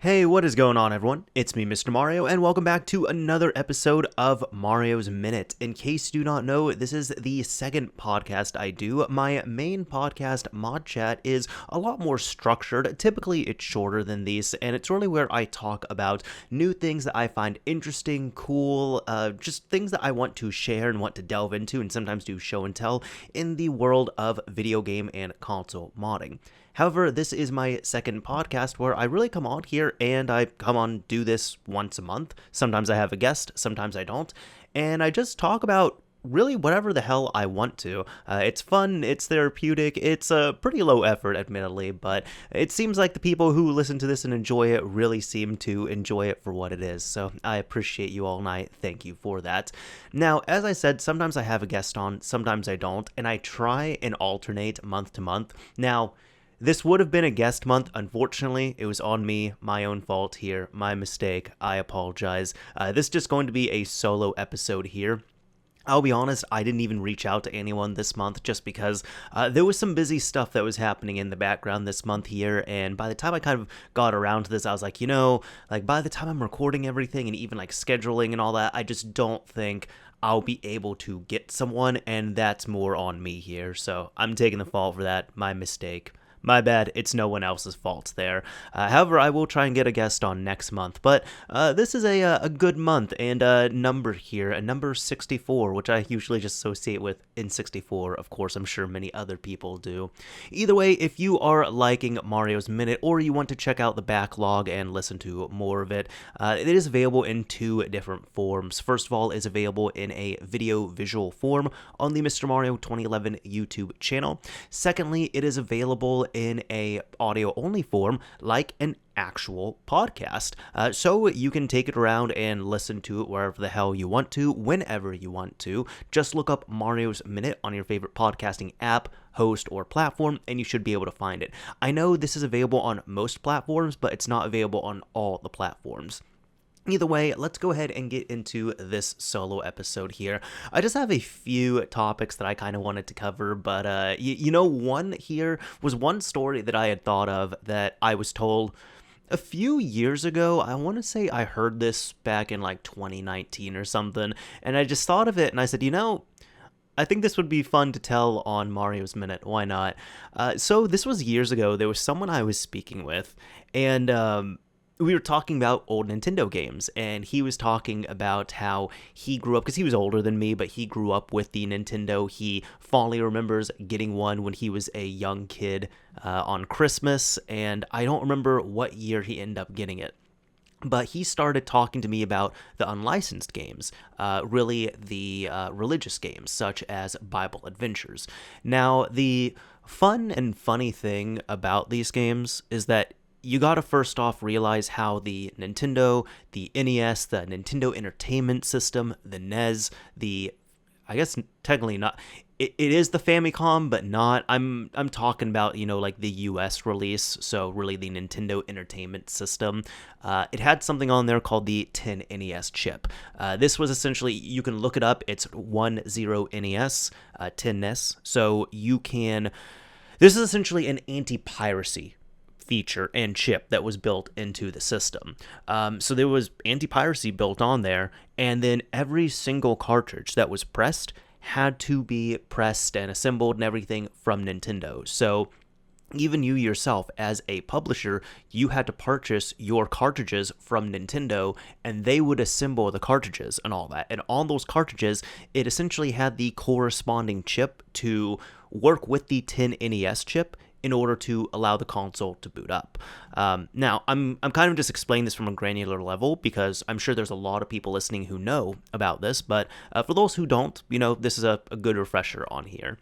Hey, what is going on, everyone? It's me, Mr. Mario, and welcome back to another episode of Mario's Minute. In case you do not know, this is the second podcast I do. My main podcast, Mod Chat, is a lot more structured. Typically, it's shorter than these, and it's really where I talk about new things that I find interesting, cool, just things that I want to share and want to delve into, and sometimes do show and tell in the world of video game and console modding. However, this is my second podcast where I really come on here and I come on do this once a month. Sometimes I have a guest, sometimes I don't, and I just talk about really whatever the hell I want to. It's fun, it's therapeutic, it's pretty low effort, admittedly, but it seems like the people who listen to this and enjoy it really seem to enjoy it for what it is, so I appreciate you all and I thank you for that. Now, as I said, sometimes I have a guest on, sometimes I don't, and I try and alternate month to month. Now, this would have been a guest month. Unfortunately, it was on me, my own fault here, my mistake. I apologize. This is just going to be a solo episode here. I'll be honest, I didn't even reach out to anyone this month just because there was some busy stuff that was happening in the background this month here, and by the time I kind of got around to this, I was like, by the time I'm recording everything and even like scheduling and all that, I just don't think I'll be able to get someone, and that's more on me here, so I'm taking the fault for that, my mistake. My bad, it's no one else's fault there. However, I will try and get a guest on next month, but this is a good month, and a number here, a number 64, which I usually just associate with N64, of course, I'm sure many other people do. Either way, if you are liking Mario's Minute, or you want to check out the backlog and listen to more of it, it is available in two different forms. First of all, it's available in a video visual form on the Mr. Mario 2011 YouTube channel. Secondly, it is available in a audio only form like an actual podcast, so you can take it around and listen to it wherever the hell you want to, whenever you want to. Just look up Mario's Minute on your favorite podcasting app, host, or platform, and you should be able to find it. I know this is available on most platforms, but it's not available on all the platforms. Either way, let's go ahead and get into this solo episode here. I just have a few topics that I kind of wanted to cover, but one here was one story that I had thought of that I was told a few years ago. I want to say I heard this back in like 2019 or something, and I just thought of it and I said, I think this would be fun to tell on Mario's Minute. Why not? So this was years ago. There was someone I was speaking with, and we were talking about old Nintendo games, and he was talking about how he grew up, because he was older than me, but he grew up with the Nintendo. He fondly remembers getting one when he was a young kid on Christmas, and I don't remember what year he ended up getting it. But he started talking to me about the unlicensed games, really the religious games, such as Bible Adventures. Now, the fun and funny thing about these games is that you gotta first off realize how the Nintendo, the NES, the Nintendo Entertainment System, the NES, I guess technically not, it is the Famicom, but not, I'm talking about, like the US release, so really the Nintendo Entertainment System. It had something on there called the 10NES chip. This was essentially, you can look it up, it's 10NES, 10NES, so this is essentially an anti-piracy feature and chip that was built into the system. So there was anti-piracy built on there, and then every single cartridge that was pressed had to be pressed and assembled and everything from Nintendo. So even you yourself, as a publisher, you had to purchase your cartridges from Nintendo, and they would assemble the cartridges and all that. And on those cartridges, it essentially had the corresponding chip to work with the 10NES chip in order to allow the console to boot up. Now, I'm kind of just explaining this from a granular level because I'm sure there's a lot of people listening who know about this, but for those who don't, this is a good refresher on here.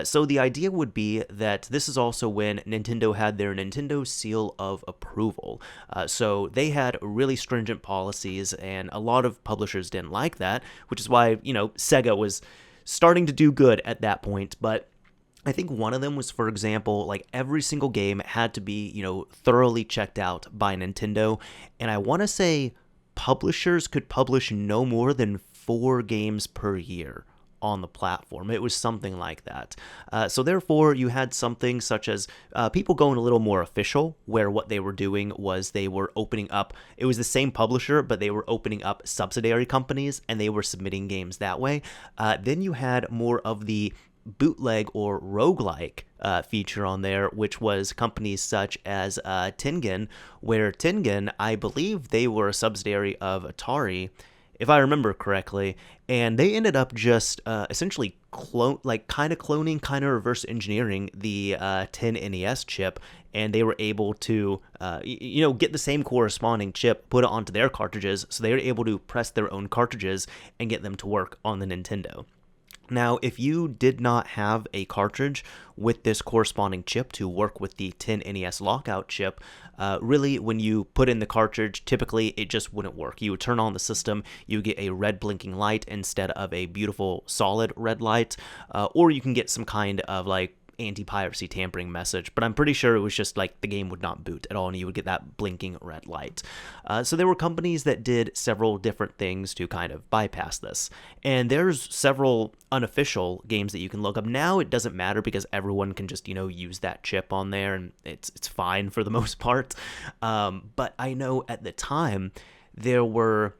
So the idea would be that this is also when Nintendo had their Nintendo Seal of Approval. So they had really stringent policies, and a lot of publishers didn't like that, which is why, Sega was starting to do good at that point, but I think one of them was, for example, like every single game had to be, thoroughly checked out by Nintendo. And I want to say publishers could publish no more than 4 games per year on the platform. It was something like that. So therefore, you had something such as people going a little more official, where what they were doing was they were opening up, it was the same publisher, but they were opening up subsidiary companies, and they were submitting games that way. Then you had more of the bootleg or roguelike feature on there, which was companies such as Tengen, where Tengen, I believe they were a subsidiary of Atari, if I remember correctly, and they ended up just essentially cloning, kind of reverse engineering the 10 NES chip, and they were able to, get the same corresponding chip, put it onto their cartridges, so they were able to press their own cartridges and get them to work on the Nintendo. Now, if you did not have a cartridge with this corresponding chip to work with the 10 NES lockout chip, really, when you put in the cartridge, typically it just wouldn't work. You would turn on the system, you get a red blinking light instead of a beautiful solid red light, or you can get some kind of like anti-piracy tampering message, but I'm pretty sure it was just like the game would not boot at all and you would get that blinking red light. So there were companies that did several different things to kind of bypass this, and there's several unofficial games that you can look up. Now it doesn't matter because everyone can just use that chip on there, and it's fine for the most part. But I know at the time there were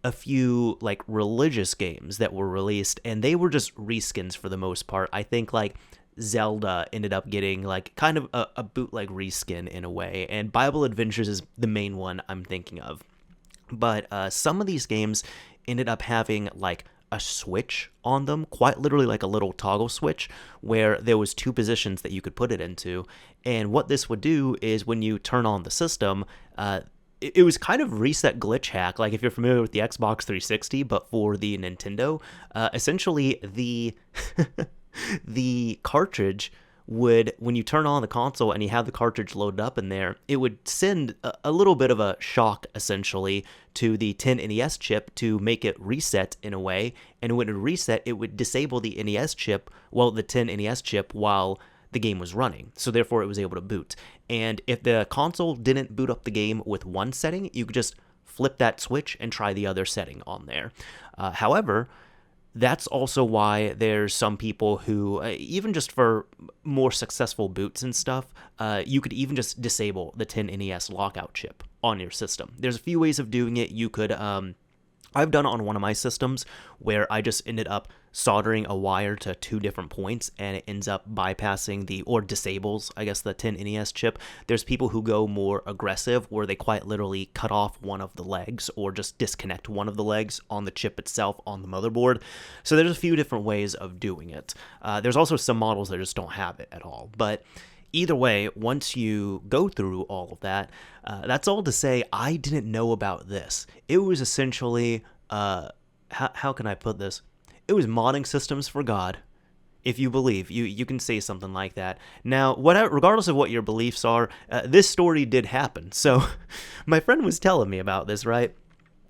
a few like religious games that were released, and they were just reskins for the most part. I think like Zelda ended up getting like kind of a bootleg reskin in a way, and Bible Adventures is the main one I'm thinking of. But some of these games ended up having like a switch on them, quite literally like a little toggle switch, where there was two positions that you could put it into. And what this would do is when you turn on the system, it was kind of reset glitch hack, like if you're familiar with the Xbox 360, but for the Nintendo, essentially the cartridge would, when you turn on the console and you have the cartridge loaded up in there, it would send a little bit of a shock, essentially, to the 10 NES chip to make it reset in a way, and when it would reset, it would disable the NES chip, the 10 NES chip, while the game was running, so therefore it was able to boot. And if the console didn't boot up the game with one setting, you could just flip that switch and try the other setting on there. However, that's also why there's some people who, even just for more successful boots and stuff, you could even just disable the 10 NES lockout chip on your system. There's a few ways of doing it. You could, I've done it on one of my systems where I just ended up soldering a wire to two different points, and it ends up bypassing or disables, I guess, the 10 NES chip. There's people who go more aggressive where they quite literally cut off one of the legs or just disconnect one of the legs on the chip itself on the motherboard. So there's a few different ways of doing it. There's also some models that just don't have it at all. But either way, once you go through all of that, that's all to say I didn't know about this. It was essentially, how can I put this? It was modding systems for God. If you believe, you can say something like that. Now, regardless of what your beliefs are, this story did happen. So my friend was telling me about this, right?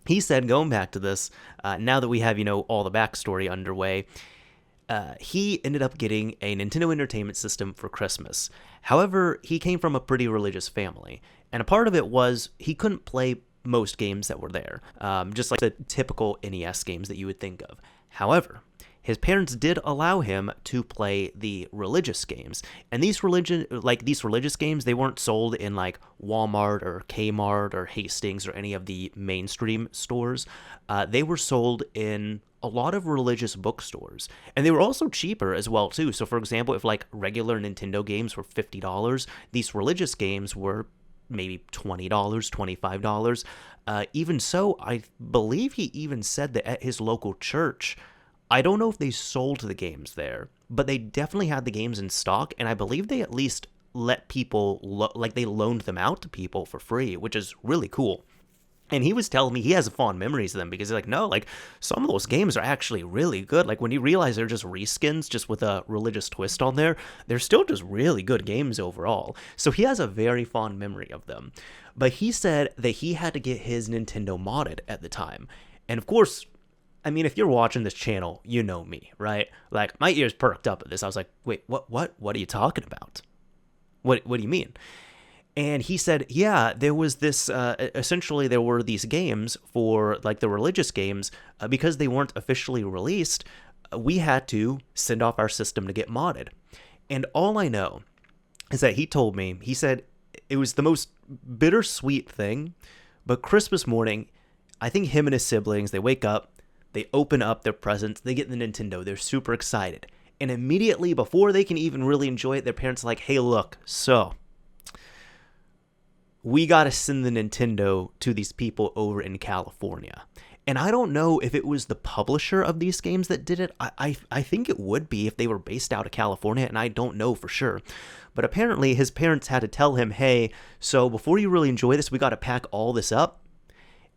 He said, going back to this, now that we have, all the backstory underway, he ended up getting a Nintendo Entertainment System for Christmas. However, he came from a pretty religious family, and a part of it was he couldn't play most games that were there, just like the typical NES games that you would think of. However, his parents did allow him to play the religious games, and these religious games, they weren't sold in like Walmart or Kmart or Hastings or any of the mainstream stores. They were sold in a lot of religious bookstores, and they were also cheaper as well too. So for example, if like regular Nintendo games were $50, these religious games were maybe $20, $25. Even so, I believe he even said that at his local church, I don't know if they sold the games there, but they definitely had the games in stock, and I believe they at least let people, they loaned them out to people for free, which is really cool. And he was telling me he has fond memories of them because he's like, no, like some of those games are actually really good. Like when you realize they're just reskins, just with a religious twist on there, they're still just really good games overall. So he has a very fond memory of them. But he said that he had to get his Nintendo modded at the time. And of course, I mean, if you're watching this channel, you know me, right? Like my ears perked up at this. I was like, wait, what are you talking about? What do you mean? And he said, yeah, there was this, essentially there were these games for, like the religious games, because they weren't officially released, we had to send off our system to get modded. And all I know is that he told me, he said it was the most bittersweet thing, but Christmas morning, I think him and his siblings, they wake up, they open up their presents, they get the Nintendo, they're super excited. And immediately, before they can even really enjoy it, their parents are like, hey, look, so we got to send the Nintendo to these people over in California. And I don't know if it was the publisher of these games that did it. I think it would be if they were based out of California, and I don't know for sure. But apparently his parents had to tell him, hey, so before you really enjoy this, we got to pack all this up,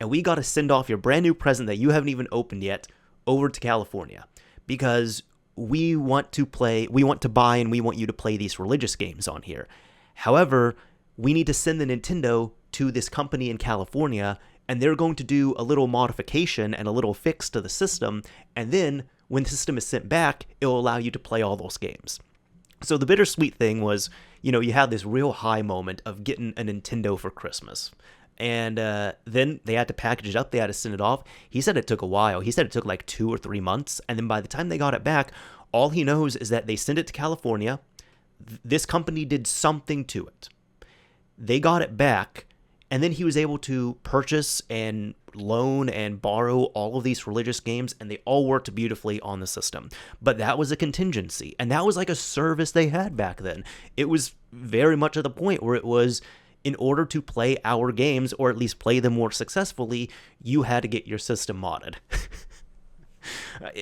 and we got to send off your brand new present that you haven't even opened yet over to California, because we want to buy, and we want you to play these religious games on here. However, we need to send the Nintendo to this company in California, and they're going to do a little modification and a little fix to the system, and then when the system is sent back, it will allow you to play all those games. So the bittersweet thing was, you had this real high moment of getting a Nintendo for Christmas. And then they had to package it up, they had to send it off. He said it took a while. He said it took like 2 or 3 months, and then by the time they got it back, all he knows is that they sent it to California. This company did something to it. They got it back, and then he was able to purchase and loan and borrow all of these religious games, and they all worked beautifully on the system. But that was a contingency, and that was like a service they had back then. It was very much at the point where it was, in order to play our games, or at least play them more successfully, you had to get your system modded.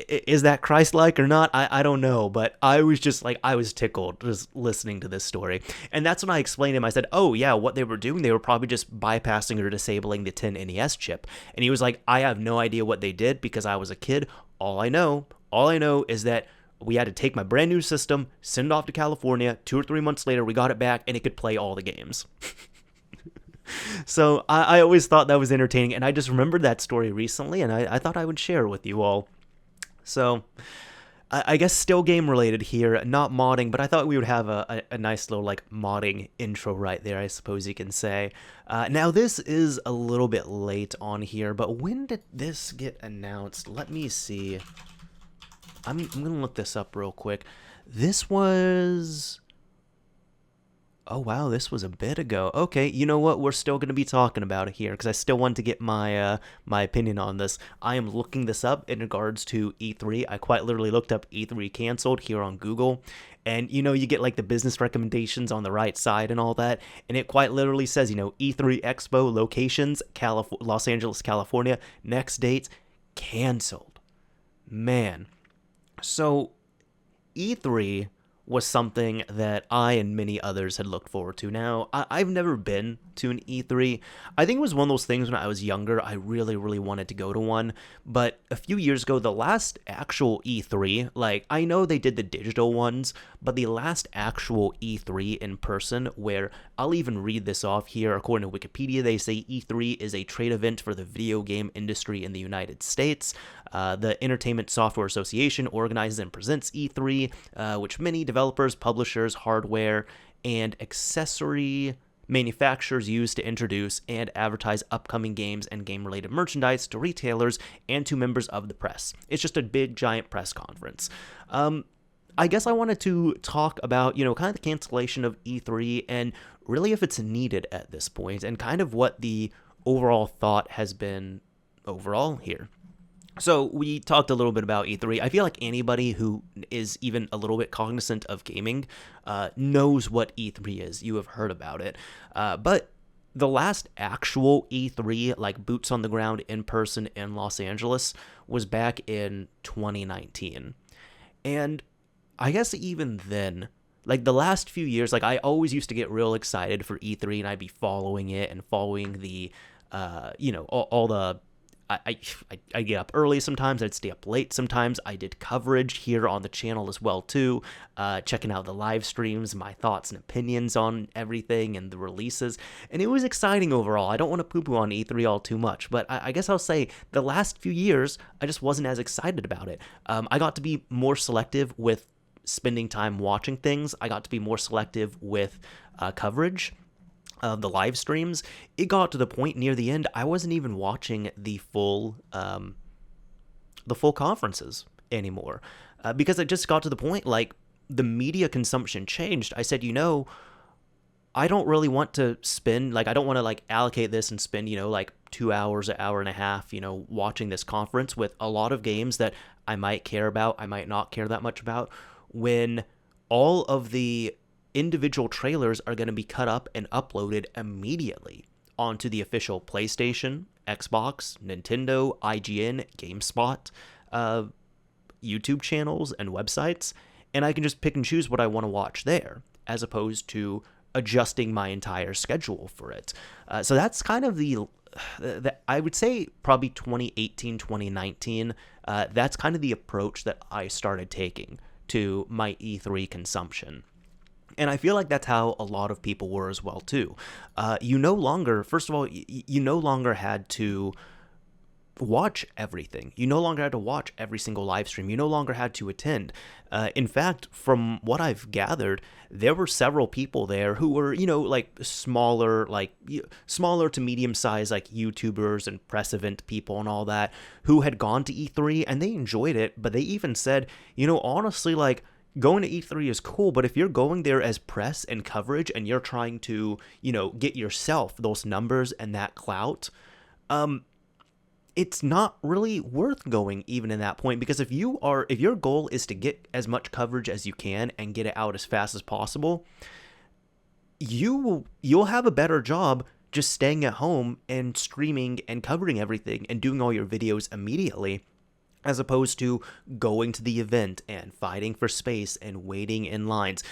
Is that Christ-like or not? I don't know, but I was just like, I was tickled just listening to this story. And that's when I explained to him, I said, oh yeah, what they were doing, they were probably just bypassing or disabling the 10 NES chip. And he was like, I have no idea what they did because I was a kid. All I know is that we had to take my brand new system, send it off to California. 2 or 3 months later, we got it back, and it could play all the games. So I always thought that was entertaining, and I just remembered that story recently, and I thought I would share it with you all. So I guess still game related here, not modding, but I thought we would have a nice little like modding intro right there, I suppose you can say. Now this is a little bit late on here, but when did this get announced? Let me see. I'm going to look this up real quick. This was... Oh, wow, this was a bit ago. Okay, you know what? We're still going to be talking about it here because I still want to get my my opinion on this. I am looking this up in regards to E3. I quite literally looked up E3 canceled here on Google. And, you get like the business recommendations on the right side and all that. And it quite literally says, E3 Expo locations, Los Angeles, California, next dates, canceled. Man. So, E3 was something that I and many others had looked forward to. Now, I've never been to an E3. I think it was one of those things when I was younger, I really, really wanted to go to one. But a few years ago, the last actual E3, like, I know they did the digital ones, but the last actual E3 in person, where I'll even read this off here, according to Wikipedia, they say E3 is a trade event for the video game industry in the United States. The Entertainment Software Association organizes and presents E3, which many developers, publishers, hardware, and accessory manufacturers use to introduce and advertise upcoming games and game-related merchandise to retailers and to members of the press. It's just a big, giant press conference. I guess I wanted to talk about, kind of the cancellation of E3 and really if it's needed at this point and kind of what the overall thought has been overall here. So we talked a little bit about E3. I feel like anybody who is even a little bit cognizant of gaming knows what E3 is. You have heard about it. But the last actual E3, like boots on the ground in person in Los Angeles, was back in 2019. And I guess even then, like the last few years, like I always used to get real excited for E3 and I'd be following it and following the, all the... I get up early sometimes, I'd stay up late sometimes, I did coverage here on the channel as well too, checking out the live streams, my thoughts and opinions on everything and the releases, and it was exciting overall. I don't want to poo-poo on E3 all too much, but I guess I'll say the last few years, I just wasn't as excited about it. I got to be more selective with spending time watching things, I got to be more selective with coverage of the live streams. It got to the point near the end I wasn't even watching the full conferences anymore. Because it just got to the point, like, the media consumption changed. I said, I don't really want to spend, like, I don't want to, like, allocate this and spend, like 2 hours, an hour and a half, watching this conference with a lot of games that I might care about, I might not care that much about, when all of the individual trailers are going to be cut up and uploaded immediately onto the official PlayStation, Xbox, Nintendo, IGN, GameSpot, YouTube channels, and websites, and I can just pick and choose what I want to watch there, as opposed to adjusting my entire schedule for it. So that's kind of the I would say probably 2018, 2019, that's kind of the approach that I started taking to my E3 consumption. And I feel like that's how a lot of people were as well, too. You no longer, first of all, you no longer had to watch everything. You no longer had to watch every single live stream. You no longer had to attend. In fact, from what I've gathered, there were several people there who were, like smaller to medium sized, like YouTubers and press event people and all that, who had gone to E3 and they enjoyed it. But they even said, honestly, like, going to E3 is cool, but if you're going there as press and coverage and you're trying to, get yourself those numbers and that clout, it's not really worth going even in that point, because if your goal is to get as much coverage as you can and get it out as fast as possible, you'll have a better job just staying at home and streaming and covering everything and doing all your videos immediately, as opposed to going to the event and fighting for space and waiting in lines.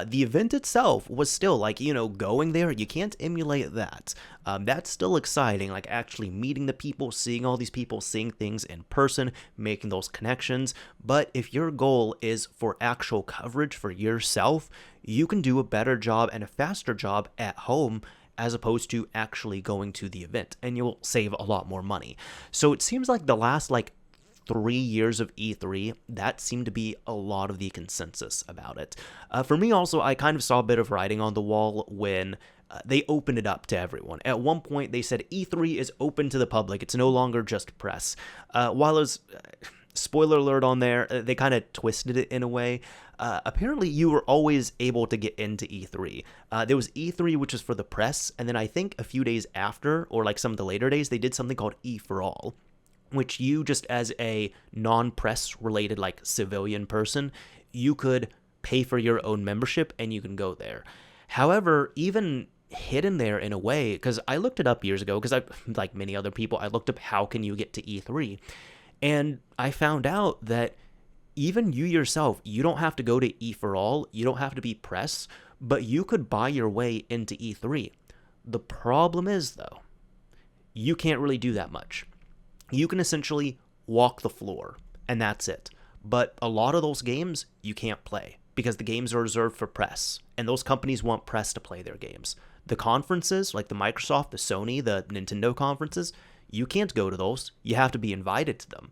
The event itself was still, like, going there, you can't emulate that. That's still exciting, like actually meeting the people, seeing all these people, seeing things in person, making those connections. But if your goal is for actual coverage for yourself, you can do a better job and a faster job at home as opposed to actually going to the event, and you'll save a lot more money. So it seems like the last, 3 years of E3, that seemed to be a lot of the consensus about it. For me also, I kind of saw a bit of writing on the wall when they opened it up to everyone. At one point, they said E3 is open to the public. It's no longer just press. While it was, spoiler alert on there, they kind of twisted it in a way. Apparently, you were always able to get into E3. There was E3, which is for the press, and then I think a few days after, or like some of the later days, they did something called E for All, which you, just as a non-press related, like, civilian person, you could pay for your own membership and you can go there. However, even hidden there in a way, because I looked it up years ago, because I, like many other people, I looked up how can you get to E3, and I found out that even you yourself, you don't have to go to E for All, you don't have to be press, but you could buy your way into E3. The problem is, though, you can't really do that much. You can essentially walk the floor, and that's it. But a lot of those games you can't play, because the games are reserved for press, and those companies want press to play their games. The conferences, like the Microsoft, the Sony, the Nintendo conferences, you can't go to those. You have to be invited to them.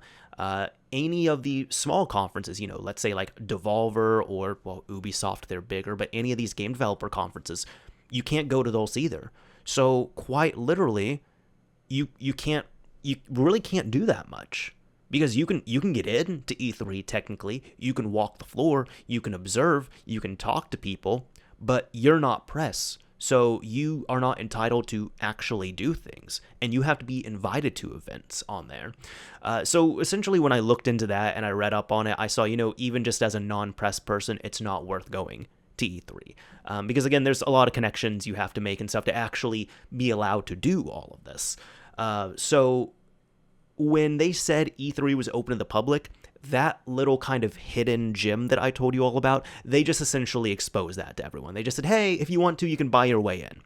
Any of the small conferences, let's say like Devolver or, well, Ubisoft, they're bigger, but any of these game developer conferences, you can't go to those either. So quite literally, you really can't do that much, because you can get in to E3 technically, you can walk the floor, you can observe, you can talk to people, but you're not press, so you are not entitled to actually do things, and you have to be invited to events on there. So essentially, when I looked into that and I read up on it, I saw, even just as a non-press person, it's not worth going to E3, because again, there's a lot of connections you have to make and stuff to actually be allowed to do all of this. So when they said E3 was open to the public, that little kind of hidden gem that I told you all about, they just essentially exposed that to everyone. They just said, hey, if you want to, you can buy your way in.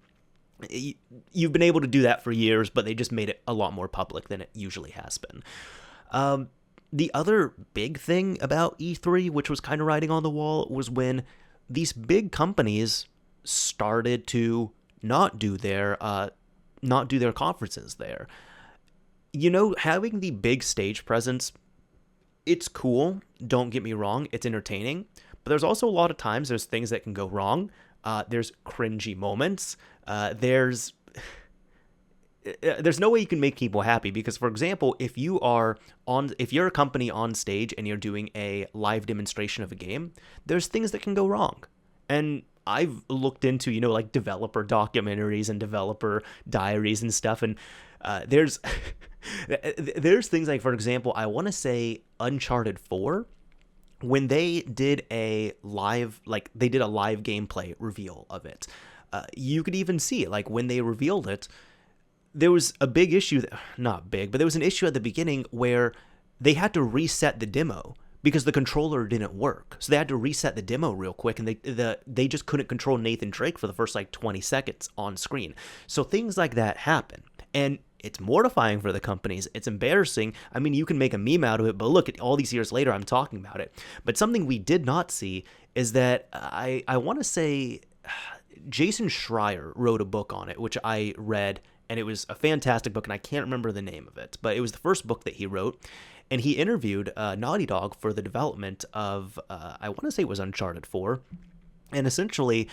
You've been able to do that for years, but they just made it a lot more public than it usually has been. The other big thing about E3, which was kind of writing on the wall, was when these big companies started to not do their conferences there. Having the big stage presence, it's cool, don't get me wrong, it's entertaining, but there's also a lot of times there's things that can go wrong. There's cringy moments. there's no way you can make people happy because, for example, if you're a company on stage and you're doing a live demonstration of a game, there's things that can go wrong. And I've looked into, like developer documentaries and developer diaries and stuff. And there's things like, for example, I want to say Uncharted 4, when they did a live gameplay reveal of it, you could even see it. Like when they revealed it, there was a big issue, not big, but there was an issue at the beginning where they had to reset the demo because the controller didn't work. So they had to reset the demo real quick, and they just couldn't control Nathan Drake for the first 20 seconds on screen. So things like that happen. And it's mortifying for the companies. It's embarrassing. I mean, you can make a meme out of it, but look, at all these years later, I'm talking about it. But something we did not see is that I want to say Jason Schreier wrote a book on it, which I read, and it was a fantastic book, and I can't remember the name of it, but it was the first book that he wrote, and he interviewed Naughty Dog for the development of, I want to say it was Uncharted 4, and essentially,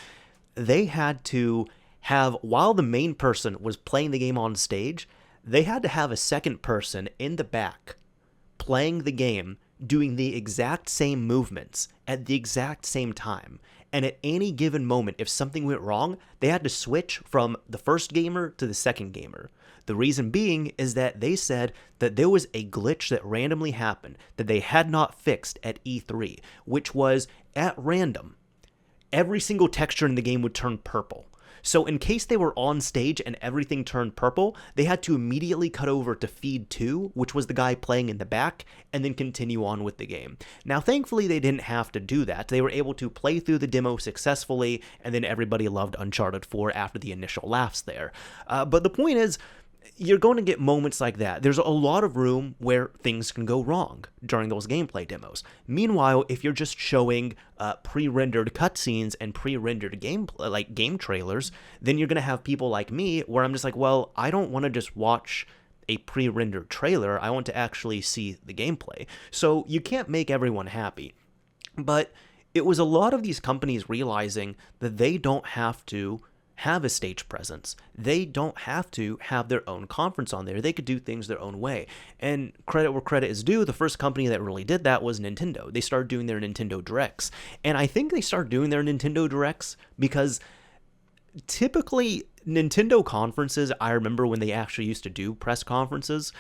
they had to have, while the main person was playing the game on stage, they had to have a second person in the back playing the game, doing the exact same movements at the exact same time. And at any given moment, if something went wrong, they had to switch from the first gamer to the second gamer. The reason being is that they said that there was a glitch that randomly happened that they had not fixed at E3, which was at random. Every single texture in the game would turn purple. So in case they were on stage and everything turned purple, they had to immediately cut over to feed 2, which was the guy playing in the back, and then continue on with the game. Now, thankfully, they didn't have to do that. They were able to play through the demo successfully, and then everybody loved Uncharted 4 after the initial laughs there. But the point is, you're going to get moments like that. There's a lot of room where things can go wrong during those gameplay demos. Meanwhile, if you're just showing pre-rendered cutscenes and pre-rendered game trailers, then you're going to have people like me where I'm just like, well, I don't want to just watch a pre-rendered trailer. I want to actually see the gameplay. So you can't make everyone happy. But it was a lot of these companies realizing that they don't have to have a stage presence. They don't have to have their own conference on there. They could do things their own way. And credit where credit is due, the first company that really did that was Nintendo. They started doing their Nintendo Directs. And I think they started doing their Nintendo Directs because typically Nintendo conferences, I remember when they actually used to do press conferences,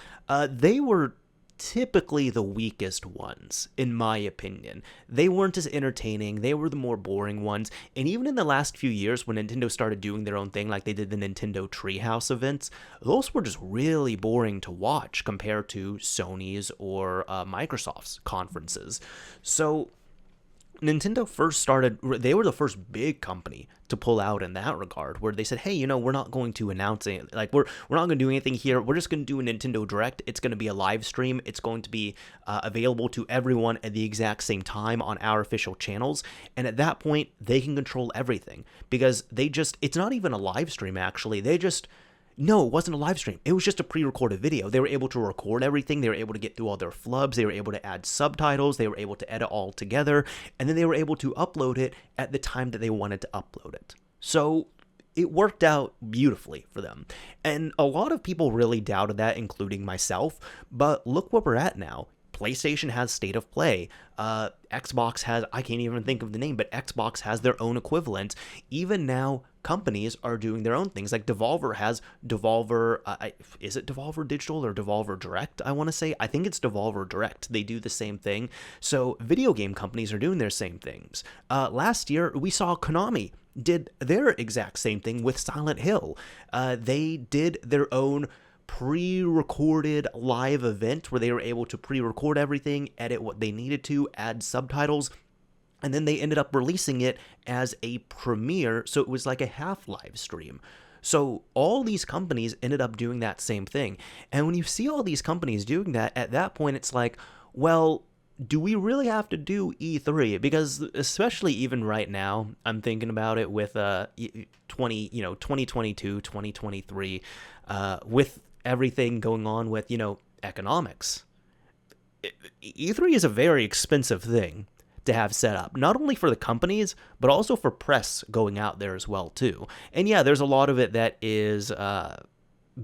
they were typically the weakest ones, in my opinion. They weren't as entertaining. They were the more boring ones. And even in the last few years, when Nintendo started doing their own thing, like they did the Nintendo Treehouse events, those were just really boring to watch compared to Sony's or Microsoft's conferences. So Nintendo first started, they were the first big company to pull out in that regard, where they said, hey, we're not going to announce it. Like, we're not going to do anything here. We're just going to do a Nintendo Direct. It's going to be a live stream. It's going to be available to everyone at the exact same time on our official channels. And at that point, they can control everything because it's not even a live stream, actually. No, it wasn't a live stream. It was just a pre-recorded video. They were able to record everything. They were able to get through all their flubs. They were able to add subtitles. They were able to edit all together. And then they were able to upload it at the time that they wanted to upload it. So it worked out beautifully for them. And a lot of people really doubted that, including myself. But look where we're at now. PlayStation has State of Play. Xbox has, I can't even think of the name, but Xbox has their own equivalent. Even now, companies are doing their own things. Like Devolver has Devolver, is it Devolver Digital or Devolver Direct, I want to say? I think it's Devolver Direct. They do the same thing. So video game companies are doing their same things. Last year, we saw Konami did their exact same thing with Silent Hill. They did their own pre-recorded live event where they were able to pre-record everything, edit what they needed to, add subtitles, and then they ended up releasing it as a premiere, so it was like a half live stream. So all these companies ended up doing that same thing. And when you see all these companies doing that, at that point it's like, well, do we really have to do E3? Because especially even right now, I'm thinking about it with 2022, 2023, with everything going on with, economics. E3 is a very expensive thing to have set up, not only for the companies, but also for press going out there as well, too. And yeah, there's a lot of it that is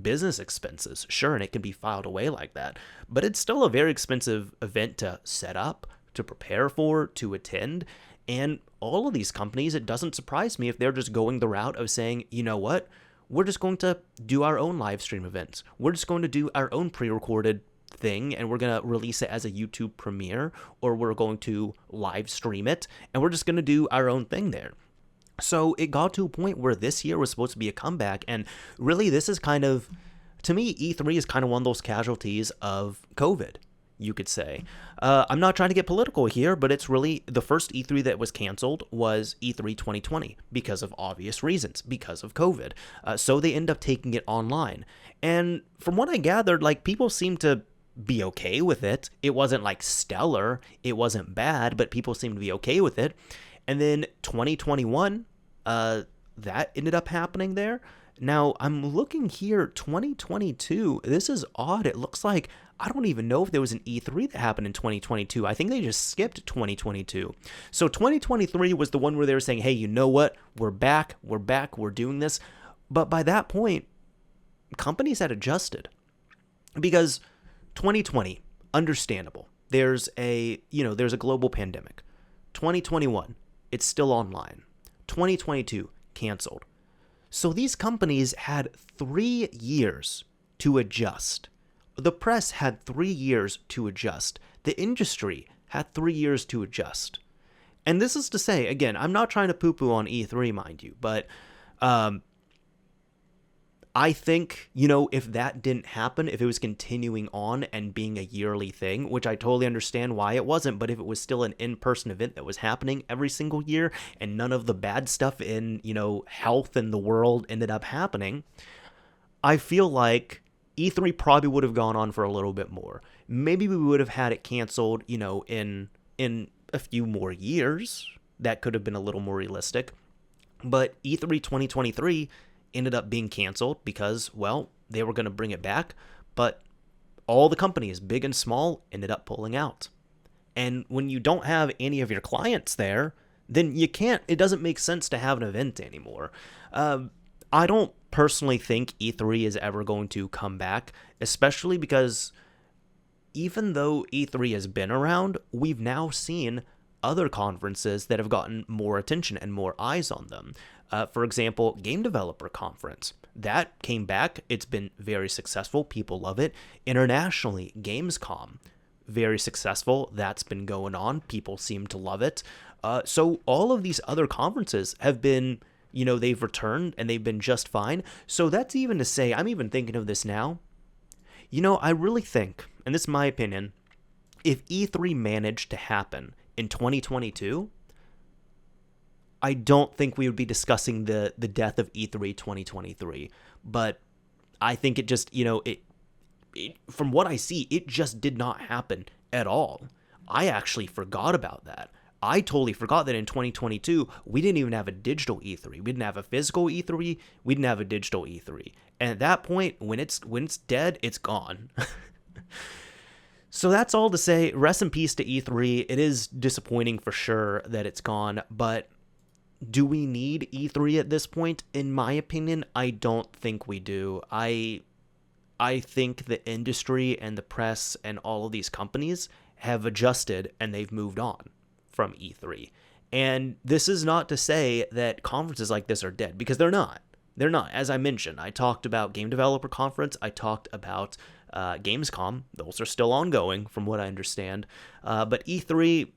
business expenses, sure, and it can be filed away like that, but it's still a very expensive event to set up, to prepare for, to attend. And all of these companies, it doesn't surprise me if they're just going the route of saying, you know what, we're just going to do our own live stream events. We're just going to do our own pre-recorded thing, and we're going to release it as a YouTube premiere, or we're going to live stream it, and we're just going to do our own thing there. So it got to a point where this year was supposed to be a comeback, and really this is kind of, to me, E3 is kind of one of those casualties of COVID, you could say. I'm not trying to get political here, but it's really the first E3 that was canceled was E3 2020 because of obvious reasons, because of COVID. So they end up taking it online. And from what I gathered, like, people seem to be okay with it. It wasn't like stellar, it wasn't bad, but people seemed to be okay with it. And then 2021, that ended up happening there. Now, I'm looking here, 2022, this is odd. It looks like, I don't even know if there was an E3 that happened in 2022. I think they just skipped 2022. So 2023 was the one where they were saying, hey, you know what? We're back, we're doing this. But by that point, companies had adjusted. Because 2020, understandable. There's a global pandemic. 2021, it's still online. 2022, canceled. So these companies had 3 years to adjust. The press had 3 years to adjust. The industry had 3 years to adjust. And this is to say, again, I'm not trying to poo-poo on E3, mind you, but I think, if that didn't happen, if it was continuing on and being a yearly thing, which I totally understand why it wasn't, but if it was still an in-person event that was happening every single year and none of the bad stuff in, health in the world ended up happening, I feel like E3 probably would have gone on for a little bit more. Maybe we would have had it canceled, in a few more years. That could have been a little more realistic. But E3 2023 ended up being canceled because, well, they were going to bring it back, but all the companies, big and small, ended up pulling out. And when you don't have any of your clients there, then it doesn't make sense to have an event anymore. I don't personally think E3 is ever going to come back, especially because even though E3 has been around, we've now seen other conferences that have gotten more attention and more eyes on them. For example, Game Developer Conference. That came back. It's been very successful. People love it. Internationally, Gamescom. Very successful. That's been going on. People seem to love it. So all of these other conferences have been, they've returned and they've been just fine. So that's even to say, I'm even thinking of this now. I really think, and this is my opinion, if E3 managed to happen in 2022, I don't think we would be discussing the death of E3 2023. But I think it just, from what I see, it just did not happen at all. I actually forgot about that. I totally forgot that in 2022, we didn't even have a digital E3. We didn't have a physical E3. We didn't have a digital E3. And at that point, when it's dead, it's gone. So that's all to say, rest in peace to E3. It is disappointing for sure that it's gone, but do we need E3 at this point? In my opinion, I don't think we do. I think the industry and the press and all of these companies have adjusted and they've moved on from E3. And this is not to say that conferences like this are dead, because they're not. They're not. As I mentioned, I talked about Game Developer Conference. I talked about Gamescom. Those are still ongoing from what I understand. But E3,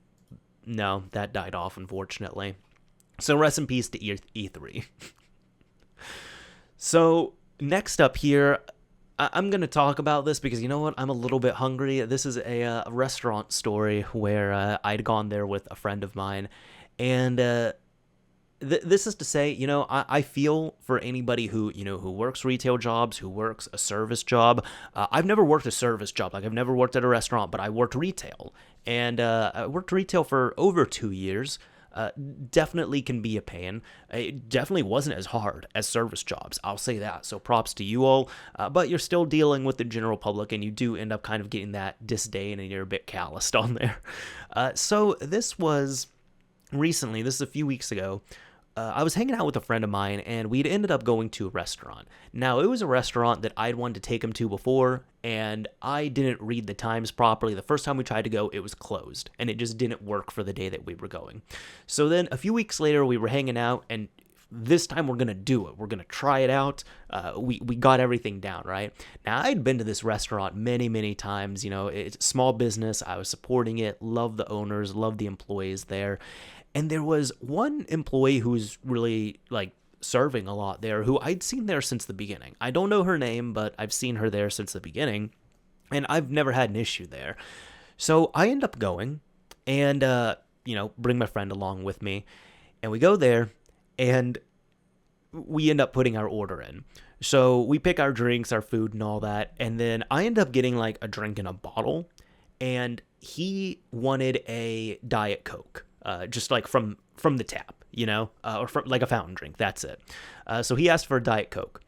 no, that died off, unfortunately. So rest in peace to E3. So next up here, I'm going to talk about this because, you know what, I'm a little bit hungry. This is a restaurant story where I'd gone there with a friend of mine. And this is to say, I feel for anybody who works retail jobs, who works a service job. I've never worked a service job. Like, I've never worked at a restaurant, but I worked retail. And I worked retail for over 2 years. Definitely can be a pain. It definitely wasn't as hard as service jobs, I'll say that. So props to you all. But you're still dealing with the general public, and you do end up kind of getting that disdain, and you're a bit calloused on there. So this was recently, this is a few weeks ago, I was hanging out with a friend of mine, and we'd ended up going to a restaurant. Now, it was a restaurant that I'd wanted to take him to before, and I didn't read the times properly. The first time we tried to go, it was closed, and it just didn't work for the day that we were going. So then a few weeks later, we were hanging out, and this time we're going to do it. We're going to try it out. We got everything down, right? Now, I'd been to this restaurant many, many times. You know, it's a small business. I was supporting it, loved the owners, loved the employees there. And there was one employee who was really, like, serving a lot there, who I'd seen there since the beginning. I don't know her name, but I've seen her there since the beginning, and I've never had an issue there. So I end up going and, bring my friend along with me, and we go there, and we end up putting our order in. So we pick our drinks, our food, and all that, and then I end up getting, like, a drink in a bottle, and he wanted a Diet Coke. Just like from the tap, or from like a fountain drink. That's it. So he asked for a Diet Coke.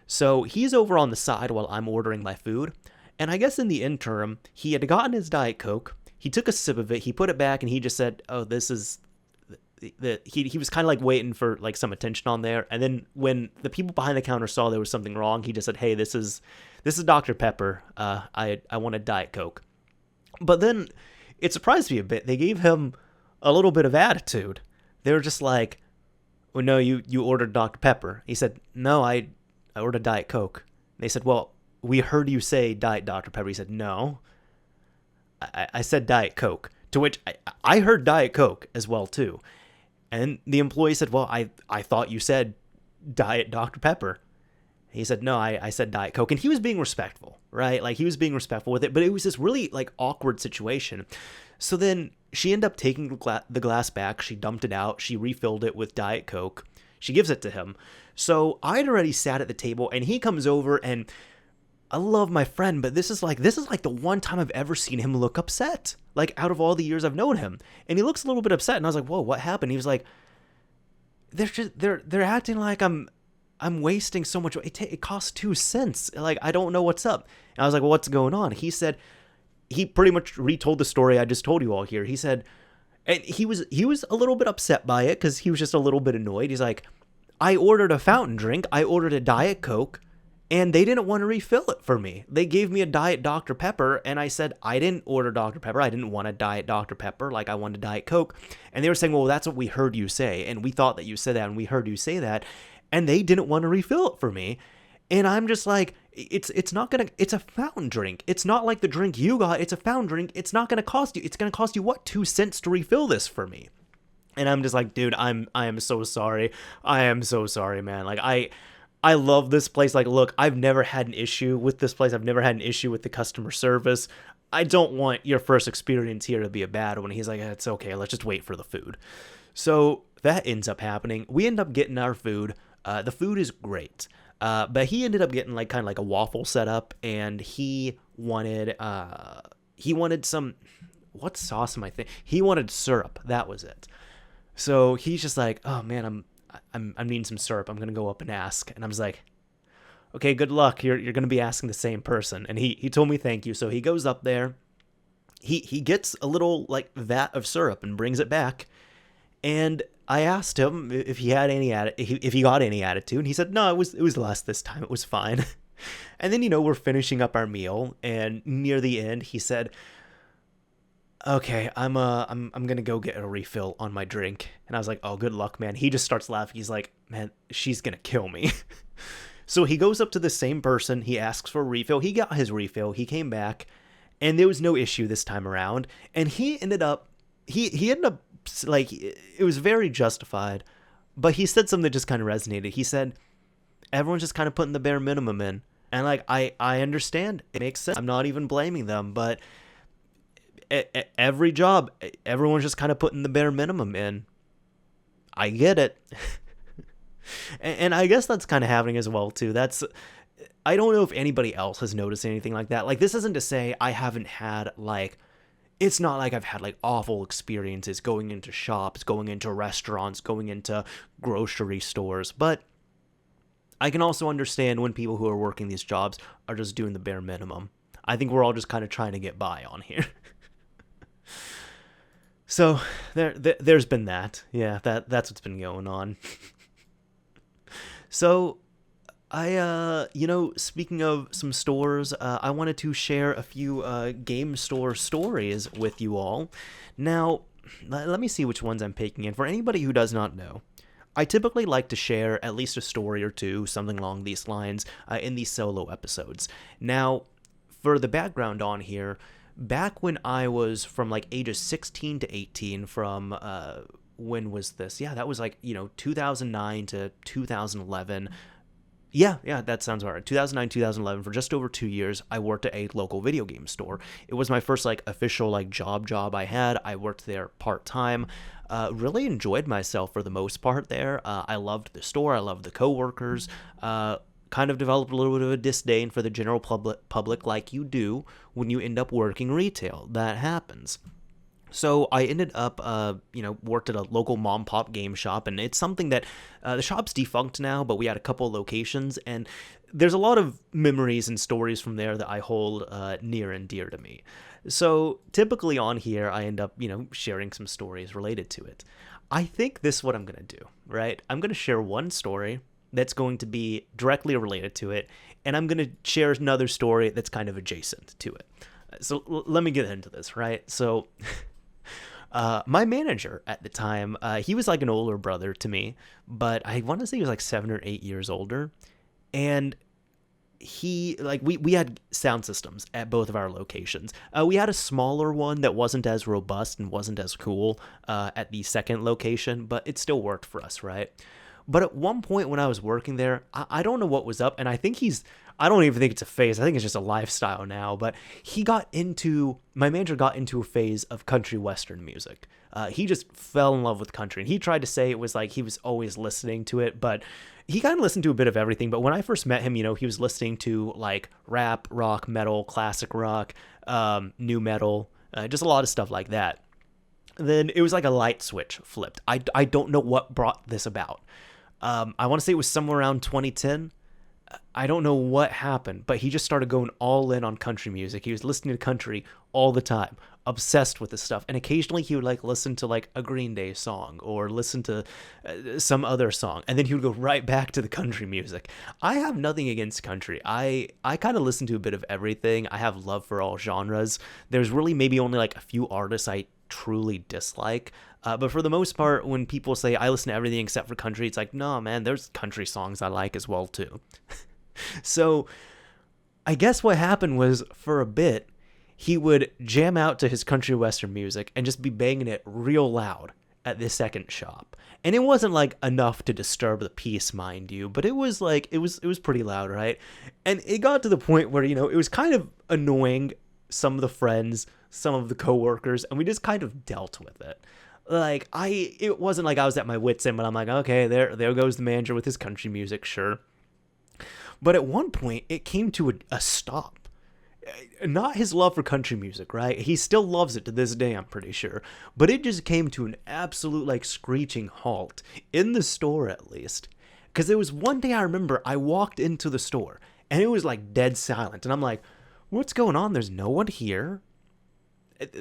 So he's over on the side while I'm ordering my food. And I guess in the interim, he had gotten his Diet Coke. He took a sip of it. He put it back and he just said, "Oh, this is." He was kind of like waiting for like some attention on there. And then when the people behind the counter saw there was something wrong, he just said, "Hey, this is Dr. Pepper. I want a Diet Coke." But then it surprised me a bit. They gave him a little bit of attitude. They were just like, "Well, no, you ordered Dr. Pepper." He said, "No, I ordered Diet Coke." And they said, "Well, we heard you say Diet Dr. Pepper." He said, "No, I said Diet Coke." To which I heard Diet Coke as well too. And the employee said, "Well, I thought you said Diet Dr. Pepper." He said, "No, I said Diet Coke." And he was being respectful, right? Like, he was being respectful with it, but it was this really, like, awkward situation. So then she ended up taking the glass back. She dumped it out. She refilled it with Diet Coke. She gives it to him. So I'd already sat at the table, and he comes over, and I love my friend, but this is like the one time I've ever seen him look upset, like, out of all the years I've known him. And he looks a little bit upset, and I was like, "Whoa, what happened?" He was like, they're acting like I'm wasting so much. It costs 2 cents. Like, I don't know what's up. And I was like, "Well, what's going on?" He said, he pretty much retold the story I just told you all here. He said, and he was a little bit upset by it because he was just a little bit annoyed. He's like, "I ordered a fountain drink. I ordered a Diet Coke, and they didn't want to refill it for me. They gave me a Diet Dr. Pepper, and I said, I didn't order Dr. Pepper. I didn't want a Diet Dr. Pepper. Like, I wanted Diet Coke." And they were saying, "Well, that's what we heard you say, and we thought that you said that, and we heard you say that, and they didn't want to refill it for me." And I'm just like, it's a fountain drink. It's not like the drink you got. It's a fountain drink. It's not gonna cost you. It's gonna cost you what, 2 cents to refill this for me? And I'm just like, dude, I am so sorry. I am so sorry, man. Like, I love this place. Like, look, I've never had an issue with this place. I've never had an issue with the customer service. I don't want your first experience here to be a bad one. He's like, "It's okay. Let's just wait for the food." So that ends up happening. We end up getting our food. The food is great. But he ended up getting like kind of like a waffle setup, and he wanted some, what sauce am I thinking? He wanted syrup. That was it. So he's just like, "Oh man, I'm needing some syrup. I'm gonna go up and ask." And I was like, "Okay, good luck. You're gonna be asking the same person." And he told me thank you. So he goes up there. He gets a little like vat of syrup and brings it back. And I asked him if he had if he got any attitude, and he said, "No, it was less this time. It was fine." And then, we're finishing up our meal, and near the end, he said, "Okay, I'm gonna go get a refill on my drink." And I was like, "Oh, good luck, man." He just starts laughing. He's like, "Man, she's gonna kill me." So he goes up to the same person. He asks for a refill. He got his refill. He came back, and there was no issue this time around. And he ended up like, it was very justified, but he said something that just kind of resonated. He said, "Everyone's just kind of putting the bare minimum in." And like, I understand. It makes sense. I'm not even blaming them, but every job, everyone's just kind of putting the bare minimum in. I get it. And I guess that's kind of happening as well too. I don't know if anybody else has noticed anything like that. Like, this isn't to say I haven't had like, it's not like I've had like awful experiences going into shops, going into restaurants, going into grocery stores, but I can also understand when people who are working these jobs are just doing the bare minimum. I think we're all just kind of trying to get by on here. So there's been that. Yeah, that's what's been going on. So speaking of some stores, I wanted to share a few game store stories with you all. Now, let me see which ones I'm picking. And for anybody who does not know, I typically like to share at least a story or two, something along these lines, in these solo episodes. Now, for the background on here, back when I was from like ages 16 to 18, from when was this? Yeah, that was like, 2009 to 2011. Yeah, that sounds all right. 2009, 2011, for just over 2 years, I worked at a local video game store. It was my first like official like job I had. I worked there part-time. Really enjoyed myself for the most part there. I loved the store. I loved the coworkers. Kind of developed a little bit of a disdain for the general public like you do when you end up working retail. That happens. So I ended up, worked at a local mom pop game shop, and it's something that the shop's defunct now, but we had a couple locations, and there's a lot of memories and stories from there that I hold near and dear to me. So typically on here, I end up, sharing some stories related to it. I think this is what I'm going to do, right? I'm going to share one story that's going to be directly related to it, and I'm going to share another story that's kind of adjacent to it. So let me get into this, right? So my manager at the time, he was like an older brother to me, but I want to say he was like 7 or 8 years older. And he, like, we had sound systems at both of our locations. We had a smaller one that wasn't as robust and wasn't as cool at the second location, but it still worked for us, right? But at one point when I was working there, I don't know what was up, and I don't even think it's a phase. I think it's just a lifestyle now. But my manager got into a phase of country western music. He just fell in love with country. And he tried to say it was like he was always listening to it, but he kind of listened to a bit of everything. But when I first met him, he was listening to like rap, rock, metal, classic rock, new metal, just a lot of stuff like that. Then it was like a light switch flipped. I don't know what brought this about. I want to say it was somewhere around 2010. I don't know what happened, but he just started going all in on country music. He was listening to country all the time, obsessed with this stuff. And occasionally he would like listen to like a Green Day song or listen to some other song. And then he would go right back to the country music. I have nothing against country. I kind of listen to a bit of everything. I have love for all genres. There's really maybe only like a few artists I truly dislike. But for the most part, when people say I listen to everything except for country, it's like, no, man, there's country songs I like as well, too. So I guess what happened was for a bit, he would jam out to his country western music and just be banging it real loud at this second shop. And it wasn't like enough to disturb the peace, mind you, but it was like, it was pretty loud, right? And it got to the point where, it was kind of annoying some of the friends, some of the coworkers, and we just kind of dealt with it. Like, it wasn't like I was at my wit's end, but I'm like, okay, there goes the manager with his country music, sure. But at one point, it came to a stop. Not his love for country music, right? He still loves it to this day, I'm pretty sure. But it just came to an absolute, like, screeching halt. In the store, at least. Because there was one day I remember I walked into the store, and it was, like, dead silent. And I'm like, what's going on? There's no one here.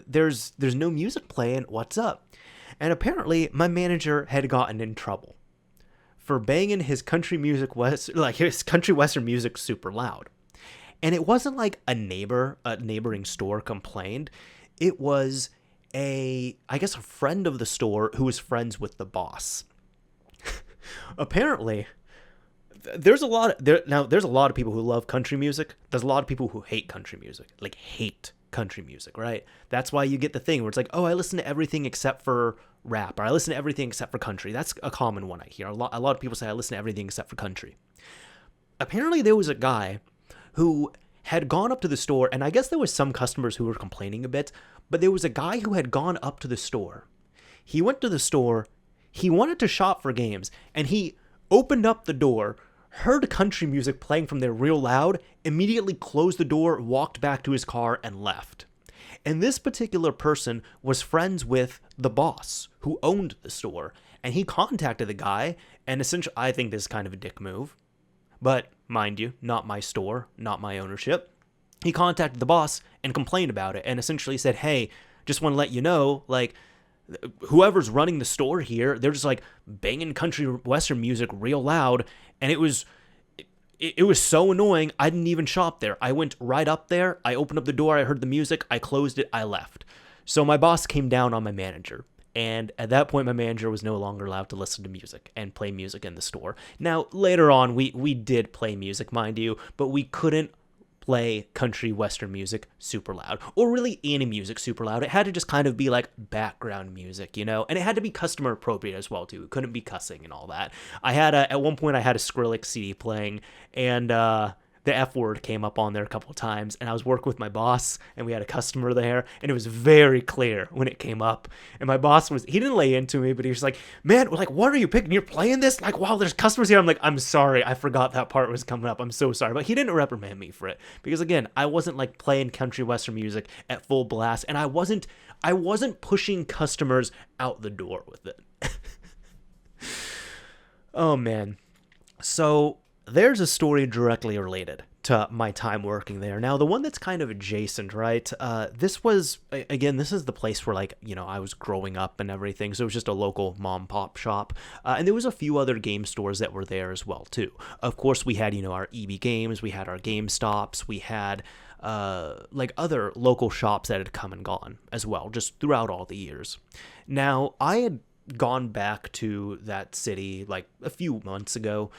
There's no music playing. What's up? And apparently, my manager had gotten in trouble for banging his country western music super loud. And it wasn't like a neighboring store complained. It was I guess a friend of the store who was friends with the boss. Apparently, there's a lot of people who love country music. There's a lot of people who hate country music, like hate country music, right? That's why you get the thing where it's like, oh, I listen to everything except for rap, or I listen to everything except for country. That's a common one I hear. A lot of people say I listen to everything except for country. Apparently there was a guy who had gone up to the store, and I guess there was some customers who were complaining a bit, but there was a guy who had gone up to the store. He went to the store, he wanted to shop for games, and he opened up the door, heard country music playing from there real loud, immediately closed the door, walked back to his car, and left. And this particular person was friends with the boss who owned the store, and he contacted the guy, and essentially, I think this is kind of a dick move, but mind you, not my store, not my ownership. He contacted the boss and complained about it, and essentially said, hey, just want to let you know, like, whoever's running the store here, they're just like banging country western music real loud. And it was so annoying. I didn't even shop there. I went right up there. I opened up the door. I heard the music. I closed it. I left. So my boss came down on my manager. And at that point, my manager was no longer allowed to listen to music and play music in the store. Now, later on, we did play music, mind you, but we couldn't play country western music super loud, or really any music super loud. It had to just kind of be like background music, and it had to be customer appropriate as well too. It couldn't be cussing and all that. At one point I had a Skrillex CD playing, and the F word came up on there a couple of times, and I was working with my boss, and we had a customer there, and it was very clear when it came up. And my boss he didn't lay into me, but he was like, man, like, what are you picking? You're playing this? Like, wow, there's customers here. I'm like, I'm sorry. I forgot that part was coming up. I'm so sorry. But he didn't reprimand me for it, because again, I wasn't like playing country western music at full blast, and I wasn't pushing customers out the door with it. Oh man. So there's a story directly related to my time working there. Now, the one that's kind of adjacent, right? This is the place where, like, I was growing up and everything. So it was just a local mom pop shop. And there was a few other game stores that were there as well, too. Of course, we had, our EB Games, we had our GameStops, we had like other local shops that had come and gone as well, just throughout all the years. Now, I had gone back to that city like a few months ago,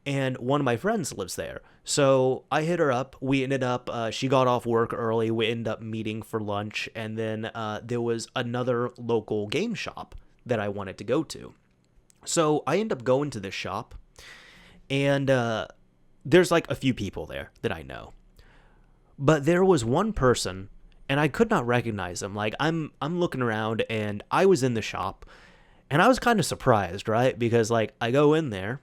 and one of my friends lives there. So I hit her up. We ended up, she got off work early. We ended up meeting for lunch. And then there was another local game shop that I wanted to go to. So I ended up going to this shop. And there's like a few people there that I know. But there was one person, and I could not recognize him. Like, I'm looking around, and I was in the shop. And I was kind of surprised, right? Because, like, I go in there,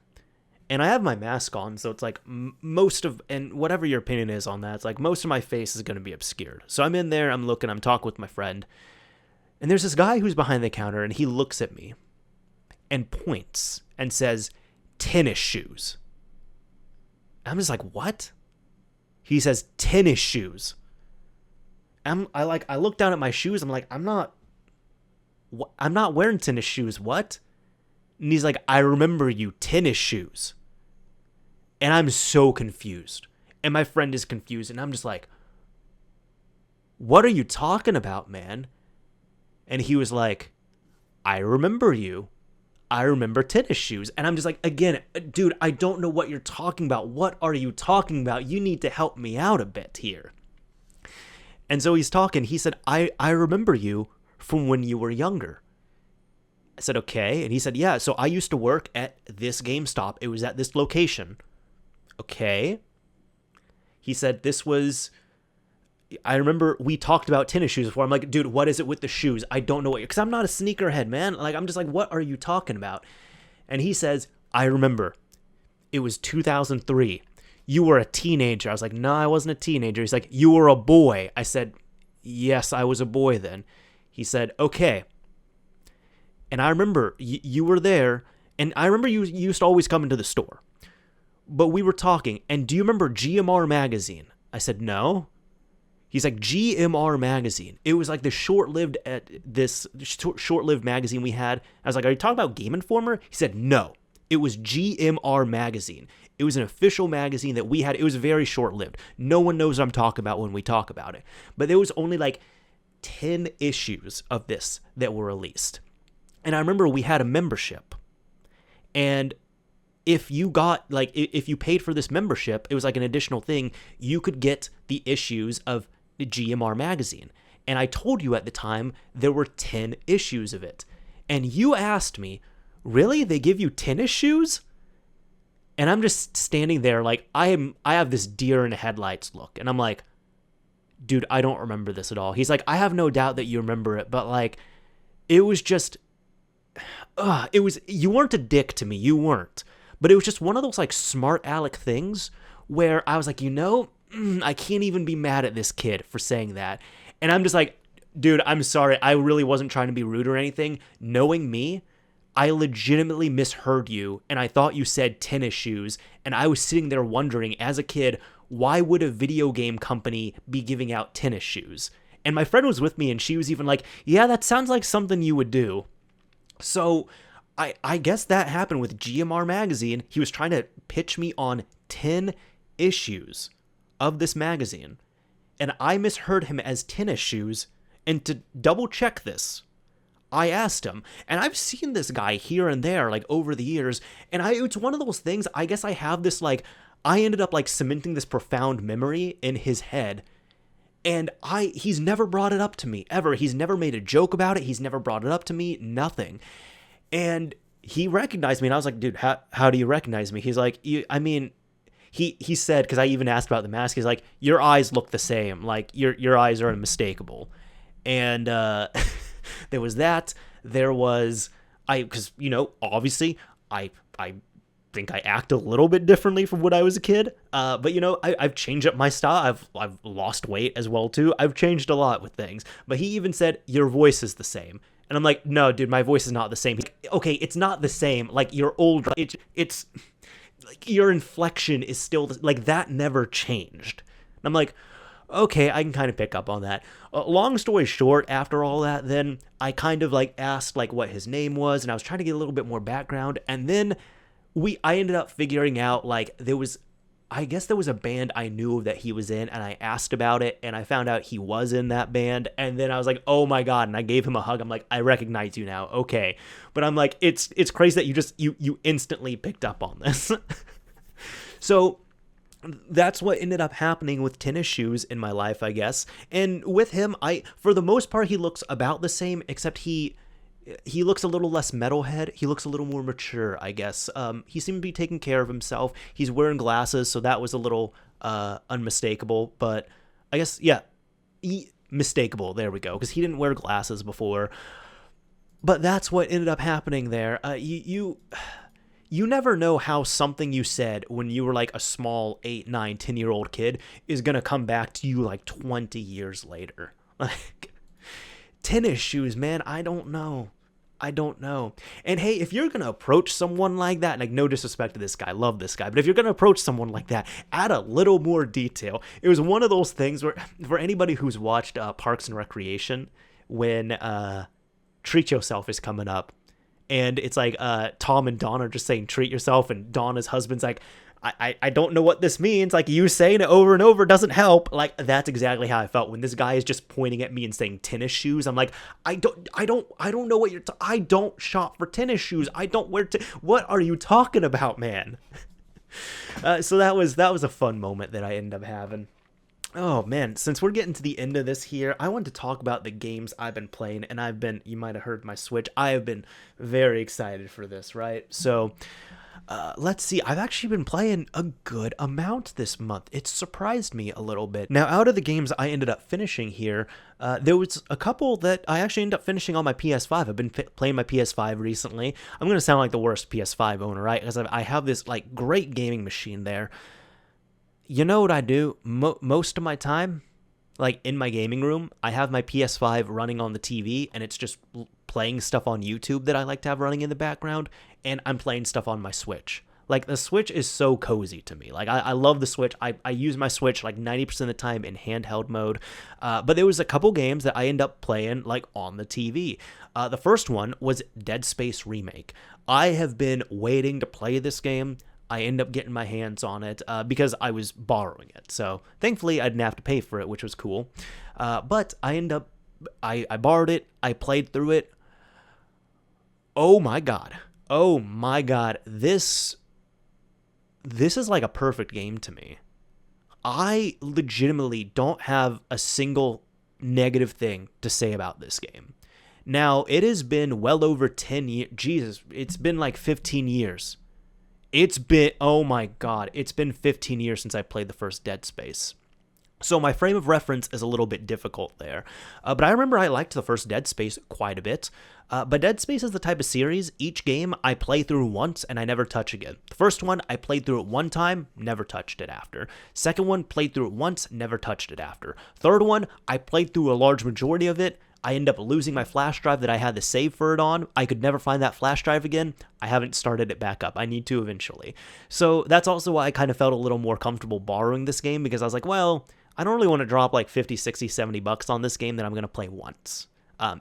and I have my mask on, so it's like and whatever your opinion is on that, it's like most of my face is going to be obscured. So I'm in there, I'm looking, I'm talking with my friend, and there's this guy who's behind the counter, and he looks at me and points and says, tennis shoes. I'm just like, what? He says, tennis shoes. I look down at my shoes, I'm like, I'm not wearing tennis shoes, what? And he's like, I remember you, tennis shoes. And I'm so confused. And my friend is confused. And I'm just like, what are you talking about, man? And he was like, I remember you. I remember tennis shoes. And I'm just like, again, dude, I don't know what you're talking about. What are you talking about? You need to help me out a bit here. And so he's talking. He said, I remember you from when you were younger. I said, okay. And he said, yeah, so I used to work at this GameStop. It was at this location. Okay. He said, I remember we talked about tennis shoes before. I'm like, dude, what is it with the shoes? I don't know because I'm not a sneakerhead, man. Like, I'm just like, what are you talking about? And he says, I remember. It was 2003. You were a teenager. I was like, no, I wasn't a teenager. He's like, you were a boy. I said, yes, I was a boy then. He said, okay. And I remember you were there, and I remember you used to always come into the store. But we were talking, and do you remember GMR Magazine? I said, no. He's like, GMR Magazine. It was like the short-lived magazine we had. I was like, are you talking about Game Informer? He said, no. It was GMR Magazine. It was an official magazine that we had. It was very short-lived. No one knows what I'm talking about when we talk about it. But there was only like 10 issues of this that were released. And I remember we had a membership. And if you paid for this membership, it was like an additional thing, you could get the issues of the GMR Magazine. And I told you at the time there were 10 issues of it. And you asked me, really? They give you tennis shoes? And I'm just standing there like, I have this deer in the headlights look. And I'm like, dude, I don't remember this at all. He's like, I have no doubt that you remember it. But like, it was just, you weren't a dick to me. You weren't. But it was just one of those like smart aleck things where I was like, I can't even be mad at this kid for saying that. And I'm just like, dude, I'm sorry. I really wasn't trying to be rude or anything. Knowing me, I legitimately misheard you. And I thought you said tennis shoes. And I was sitting there wondering as a kid, why would a video game company be giving out tennis shoes? And my friend was with me, and she was even like, yeah, that sounds like something you would do. So I guess that happened with GMR Magazine. He was trying to pitch me on 10 issues of this magazine, and I misheard him as tennis shoes. And to double check this, I asked him, and I've seen this guy here and there, like, over the years, and it's one of those things, I guess I have this, like, I ended up, like, cementing this profound memory in his head, and he's never brought it up to me, ever. He's never made a joke about it, he's never brought it up to me, nothing. And he recognized me, and I was like, dude, how do you recognize me? He's like, he said, because I even asked about the mask, he's like, your eyes look the same, like, your eyes are unmistakable. And, there was that. There was, because, obviously, I think I act a little bit differently from when I was a kid. But, I've changed up my style. I've lost weight as well, too. I've changed a lot with things. But he even said, your voice is the same. And I'm like, no, dude, my voice is not the same. He's like, okay, it's not the same. Like, you're older. It's like, your inflection is still, like, that never changed. And I'm like, okay, I can kind of pick up on that. Long story short, after all that, then I kind of like asked like what his name was, and I was trying to get a little bit more background, and then I ended up figuring out like I guess there was a band I knew that he was in, and I asked about it, and I found out he was in that band, and then I was like, oh my god, and I gave him a hug. I'm like, I recognize you now, okay. But I'm like, it's crazy that you instantly picked up on this. So that's what ended up happening with tennis shoes in my life, I guess. And with him, for the most part, he looks about the same, except he looks a little less metalhead. He looks a little more mature, I guess. He seemed to be taking care of himself. He's wearing glasses, so that was a little unmistakable. But I guess, yeah, mistakable. There we go, because he didn't wear glasses before. But that's what ended up happening there. You never know how something you said when you were like a small 8, 9, 10-year-old kid is going to come back to you like 20 years later. Like, tennis shoes, man, I don't know. And hey, if you're going to approach someone like that, like no disrespect to this guy, love this guy, but if you're going to approach someone like that, add a little more detail. It was one of those things where, for anybody who's watched Parks and Recreation, when Treat Yourself is coming up, and it's like Tom and Dawn are just saying treat yourself, and Donna's husband's like, I don't know what this means, like you saying it over and over doesn't help. Like, that's exactly how I felt when this guy is just pointing at me and saying tennis shoes. I'm like, I don't know what I don't shop for tennis shoes. I don't wear what are you talking about, man? So that was a fun moment that I ended up having. Oh man, since we're getting to the end of this here, I want to talk about the games I've been playing, and you might have heard my Switch, I have been very excited for this, right? So, let's see, I've actually been playing a good amount this month. It surprised me a little bit. Now, out of the games I ended up finishing here, there was a couple that I actually ended up finishing on my PS5. I've been playing my PS5 recently. I'm going to sound like the worst PS5 owner, right? Because I have this, like, great gaming machine there. You know what I do? Most of my time, like in my gaming room, I have my PS5 running on the TV, and it's just playing stuff on YouTube that I like to have running in the background, and I'm playing stuff on my Switch. Like, the Switch is so cozy to me. Like, I love the Switch. I use my Switch like 90% of the time in handheld mode. But there was a couple games that I end up playing like on the TV. The first one was Dead Space Remake. I have been waiting to play this game. I end up getting my hands on it because I was borrowing it. So thankfully I didn't have to pay for it, which was cool. But I borrowed it. I played through it. Oh my God. This is like a perfect game to me. I legitimately don't have a single negative thing to say about this game. Now, it has been well over 10 years. Jesus, it's been like 15 years. Oh my God, it's been 15 years since I played the first Dead Space. So my frame of reference is a little bit difficult there. But I remember I liked the first Dead Space quite a bit. But Dead Space is the type of series, each game I play through once and I never touch again. The first one, I played through it one time, never touched it after. Second one, played through it once, never touched it after. Third one, I played through a large majority of it. I end up losing my flash drive that I had to save for it on. I could never find that flash drive again. I haven't started it back up. I need to eventually. So that's also why I kind of felt a little more comfortable borrowing this game, because I was like, well, I don't really want to drop like 50, 60, 70 bucks on this game that I'm going to play once.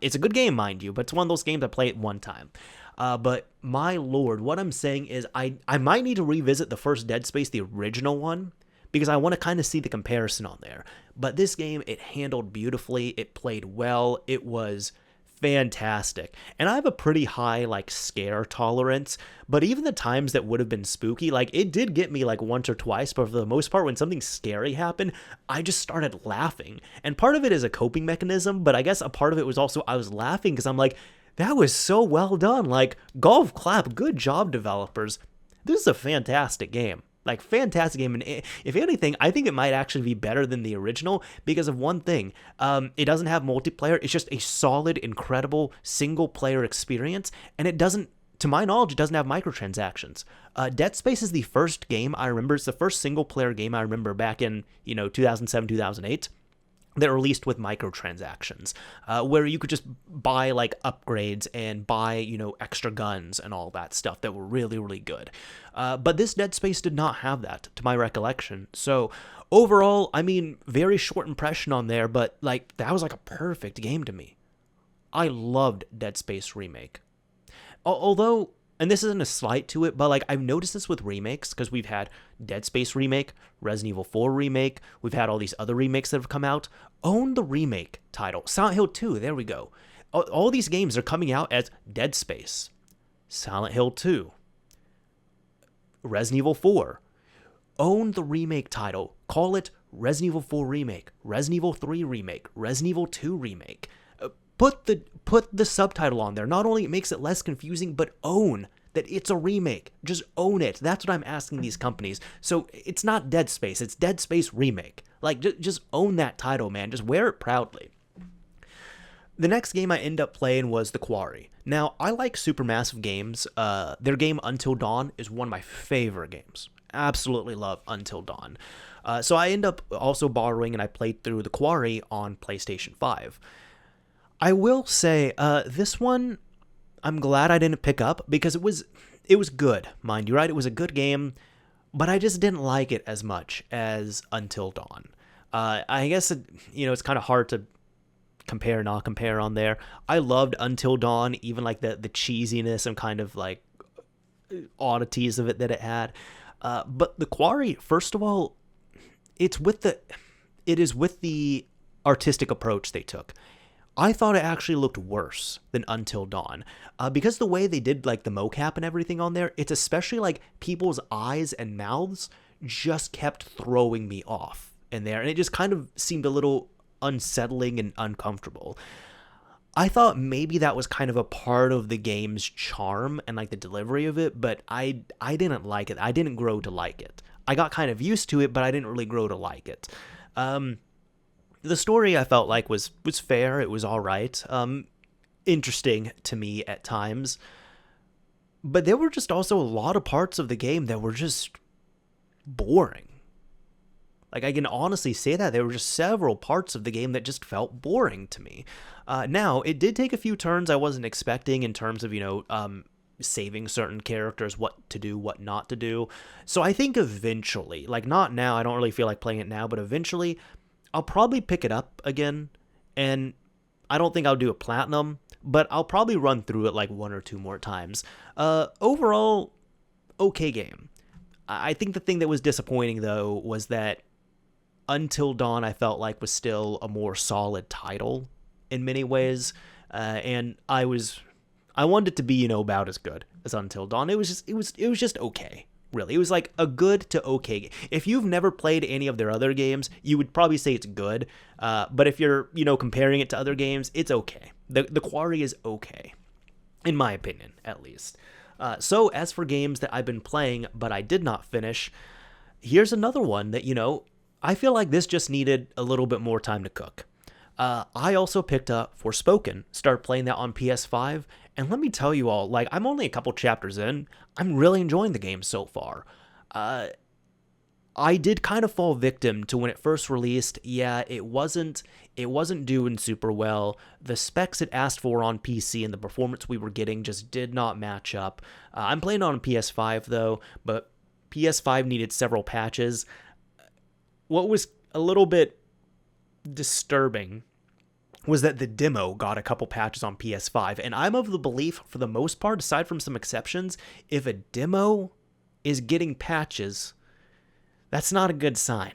It's a good game, mind you, but it's one of those games I play it one time. But my lord, what I'm saying is I might need to revisit the first Dead Space, the original one, because I want to kind of see the comparison on there. But this game, it handled beautifully, it played well, it was fantastic. And I have a pretty high like scare tolerance, but even the times that would have been spooky, like it did get me like once or twice, but for the most part when something scary happened, I just started laughing. And part of it is a coping mechanism, but I guess a part of it was also I was laughing because I'm like, that was so well done. Like, golf clap, good job, developers. This is a fantastic game. Like, fantastic game. And if anything, I think it might actually be better than the original because of one thing. It doesn't have multiplayer. It's just a solid, incredible single-player experience. And it doesn't, to my knowledge, it doesn't have microtransactions. Dead Space is the first game I remember. It's the first single-player game I remember back in, 2007, 2008. That released with microtransactions, where you could just buy like upgrades and buy, extra guns and all that stuff that were really, really good. But this Dead Space did not have that, to my recollection. So overall, I mean, very short impression on there, but like that was like a perfect game to me. I loved Dead Space Remake. Although, and this isn't a slight to it, but like I've noticed this with remakes because we've had Dead Space Remake, Resident Evil 4 Remake, we've had all these other remakes that have come out. Own the remake title. Silent Hill 2, there we go. All these games are coming out as Dead Space, Silent Hill 2, Resident Evil 4. Own the remake title. Call it Resident Evil 4 Remake, Resident Evil 3 Remake, Resident Evil 2 Remake. Put the subtitle on there. Not only it makes it less confusing, but own that it's a remake. Just own it. That's what I'm asking these companies. So it's not Dead Space. It's Dead Space Remake. Like, just own that title, man. Just wear it proudly. The next game I ended up playing was The Quarry. Now, I like Supermassive games. Their game Until Dawn is one of my favorite games. Absolutely love Until Dawn. So I end up also borrowing and I played through The Quarry on PlayStation 5. I will say, this one, I'm glad I didn't pick up because it was good, mind you, right? It was a good game, but I just didn't like it as much as Until Dawn. I guess, it's kind of hard to compare, not compare on there. I loved Until Dawn, even like the cheesiness and kind of like oddities of it that it had. But The Quarry, first of all, it is with the artistic approach they took. I thought it actually looked worse than Until Dawn. Because the way they did like the mocap and everything on there, it's especially like people's eyes and mouths just kept throwing me off in there. And it just kind of seemed a little unsettling and uncomfortable. I thought maybe that was kind of a part of the game's charm and like the delivery of it, but I didn't like it. I didn't grow to like it. I got kind of used to it, but I didn't really grow to like it. The story I felt like was fair. It was all right. Interesting to me at times. But there were just also a lot of parts of the game that were just boring. Like, I can honestly say that. There were just several parts of the game that just felt boring to me. Now, it did take a few turns I wasn't expecting in terms of, saving certain characters, what to do, what not to do. So I think eventually, like not now, I don't really feel like playing it now, but eventually I'll probably pick it up again, and I don't think I'll do a platinum, but I'll probably run through it like one or two more times. Overall, okay game. I think the thing that was disappointing, though, was that Until Dawn, I felt like, was still a more solid title in many ways, and I wanted it to be, about as good as Until Dawn. It was just okay. Really, it was like a good to okay game. If you've never played any of their other games, you would probably say it's good. But if you're, comparing it to other games, it's okay. The Quarry is okay, in my opinion, at least. So as for games that I've been playing but I did not finish, here's another one that, I feel like this just needed a little bit more time to cook. I also picked up Forspoken, started playing that on PS5, and let me tell you all, like, I'm only a couple chapters in, I'm really enjoying the game so far. I did kind of fall victim to when it first released. Yeah, it wasn't doing super well. The specs it asked for on PC and the performance we were getting just did not match up. I'm playing on PS5 though, but PS5 needed several patches. What was a little bit disturbing was that the demo got a couple patches on PS5, and I'm of the belief, for the most part, aside from some exceptions, if a demo is getting patches, that's not a good sign.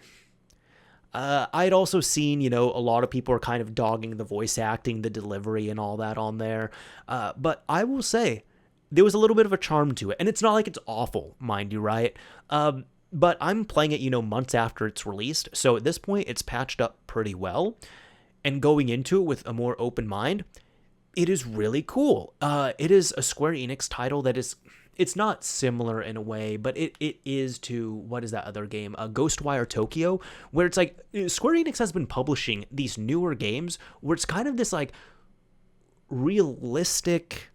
I'd also seen, a lot of people are kind of dogging the voice acting, the delivery, and all that on there, but I will say, there was a little bit of a charm to it, and it's not like it's awful, mind you, right? But I'm playing it, months after it's released, so at this point, it's patched up pretty well. And going into it with a more open mind, it is really cool. It is a Square Enix title that it's not similar in a way, but it is to, what is that other game? Ghostwire Tokyo, where it's like, Square Enix has been publishing these newer games where it's kind of this like realistic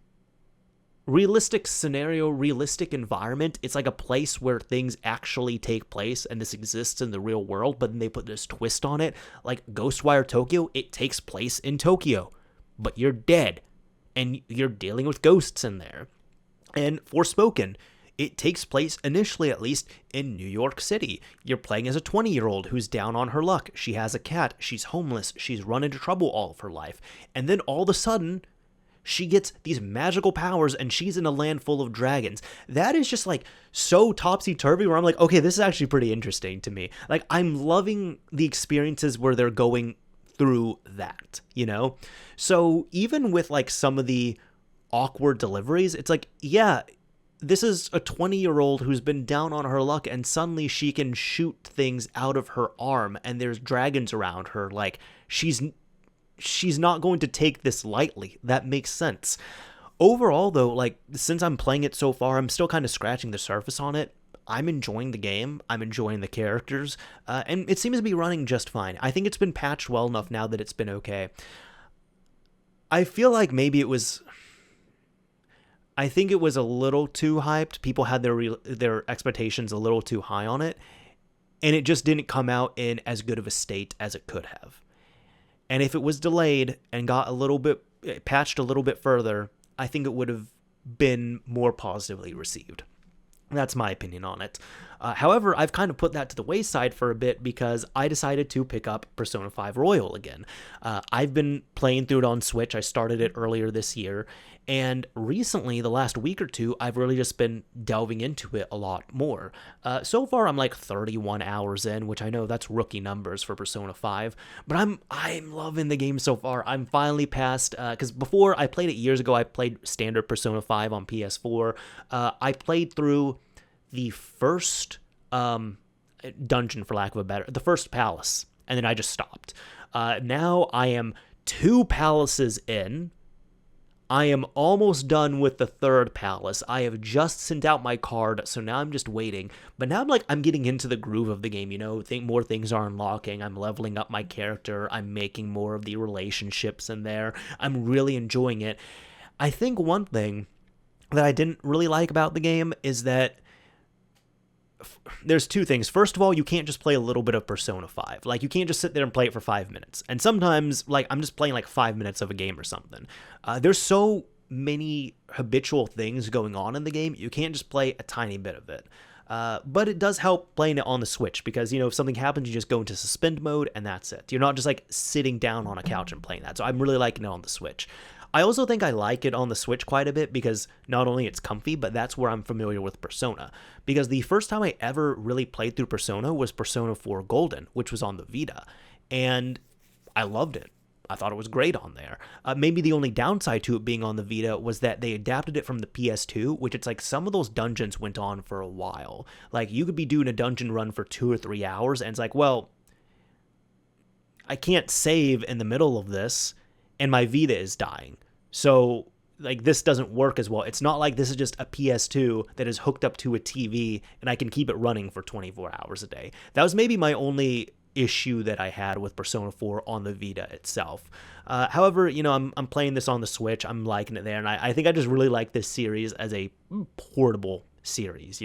scenario, realistic environment. It's like a place where things actually take place and this exists in the real world, but then they put this twist on it. Like Ghostwire Tokyo, it takes place in Tokyo, but you're dead and you're dealing with ghosts in there. And Forspoken, it takes place, initially at least, in New York City. You're playing as a 20-year-old who's down on her luck. She has a cat, she's homeless, she's run into trouble all of her life. And then all of a sudden, she gets these magical powers and she's in a land full of dragons. That is just like so topsy-turvy where I'm like, okay, this is actually pretty interesting to me. Like, I'm loving the experiences where they're going through that, So even with like some of the awkward deliveries, it's like, yeah, this is a 20-year-old who's been down on her luck and suddenly she can shoot things out of her arm and there's dragons around her. Like, she's not going to take this lightly. That makes sense. Overall, though, like, since I'm playing it so far, I'm still kind of scratching the surface on it. I'm enjoying the game. I'm enjoying the characters. And it seems to be running just fine. I think it's been patched well enough now that it's been okay. I feel like maybe I think it was a little too hyped. People had their expectations a little too high on it. And it just didn't come out in as good of a state as it could have. And if it was delayed and got patched a little bit further, I think it would have been more positively received. That's my opinion on it. However, I've kind of put that to the wayside for a bit because I decided to pick up Persona 5 Royal again. I've been playing through it on Switch. I started it earlier this year. And recently, the last week or two, I've really just been delving into it a lot more. So far, I'm like 31 hours in, which I know that's rookie numbers for Persona 5. But I'm loving the game so far. I'm finally past, because before I played it years ago, I played standard Persona 5 on PS4. I played through the first dungeon, for lack of a better, the first palace, and then I just stopped. Now I am 2 palaces in. I am almost done with the 3rd palace. I have just sent out my card, so now I'm just waiting. But now I'm getting into the groove of the game, more things are unlocking. I'm leveling up my character. I'm making more of the relationships in there. I'm really enjoying it. I think one thing that I didn't really like about the game is that there's 2 things. First of all, you can't just play a little bit of Persona 5. Like, you can't just sit there and play it for 5 minutes. And sometimes, like, I'm just playing like 5 minutes of a game or something. There's so many habitual things going on in the game, you can't just play a tiny bit of it. But it does help playing it on the Switch because, if something happens, you just go into suspend mode and that's it. You're not just like sitting down on a couch and playing that. So I'm really liking it on the Switch. I also think I like it on the Switch quite a bit because not only it's comfy, but that's where I'm familiar with Persona. Because the first time I ever really played through Persona was Persona 4 Golden, which was on the Vita. And I loved it. I thought it was great on there. Maybe the only downside to it being on the Vita was that they adapted it from the PS2, which it's like some of those dungeons went on for a while. Like, you could be doing a dungeon run for 2 or 3 hours, and it's like, well, I can't save in the middle of this, and my Vita is dying. So, like, this doesn't work as well. It's not like this is just a PS2 that is hooked up to a TV, and I can keep it running for 24 hours a day. That was maybe my only issue that I had with Persona 4 on the Vita itself. However, I'm playing this on the Switch. I'm liking it there, and I think I just really like this series as a portable series,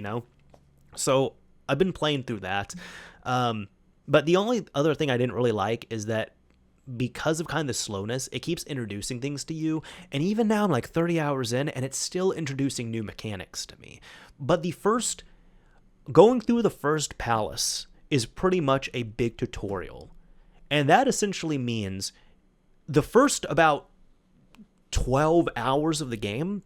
So I've been playing through that. But the only other thing I didn't really like is that because of kind of the slowness, it keeps introducing things to you. And even now I'm like 30 hours in, and it's still introducing new mechanics to me. But going through the first palace is pretty much a big tutorial. And that essentially means the first about 12 hours of the game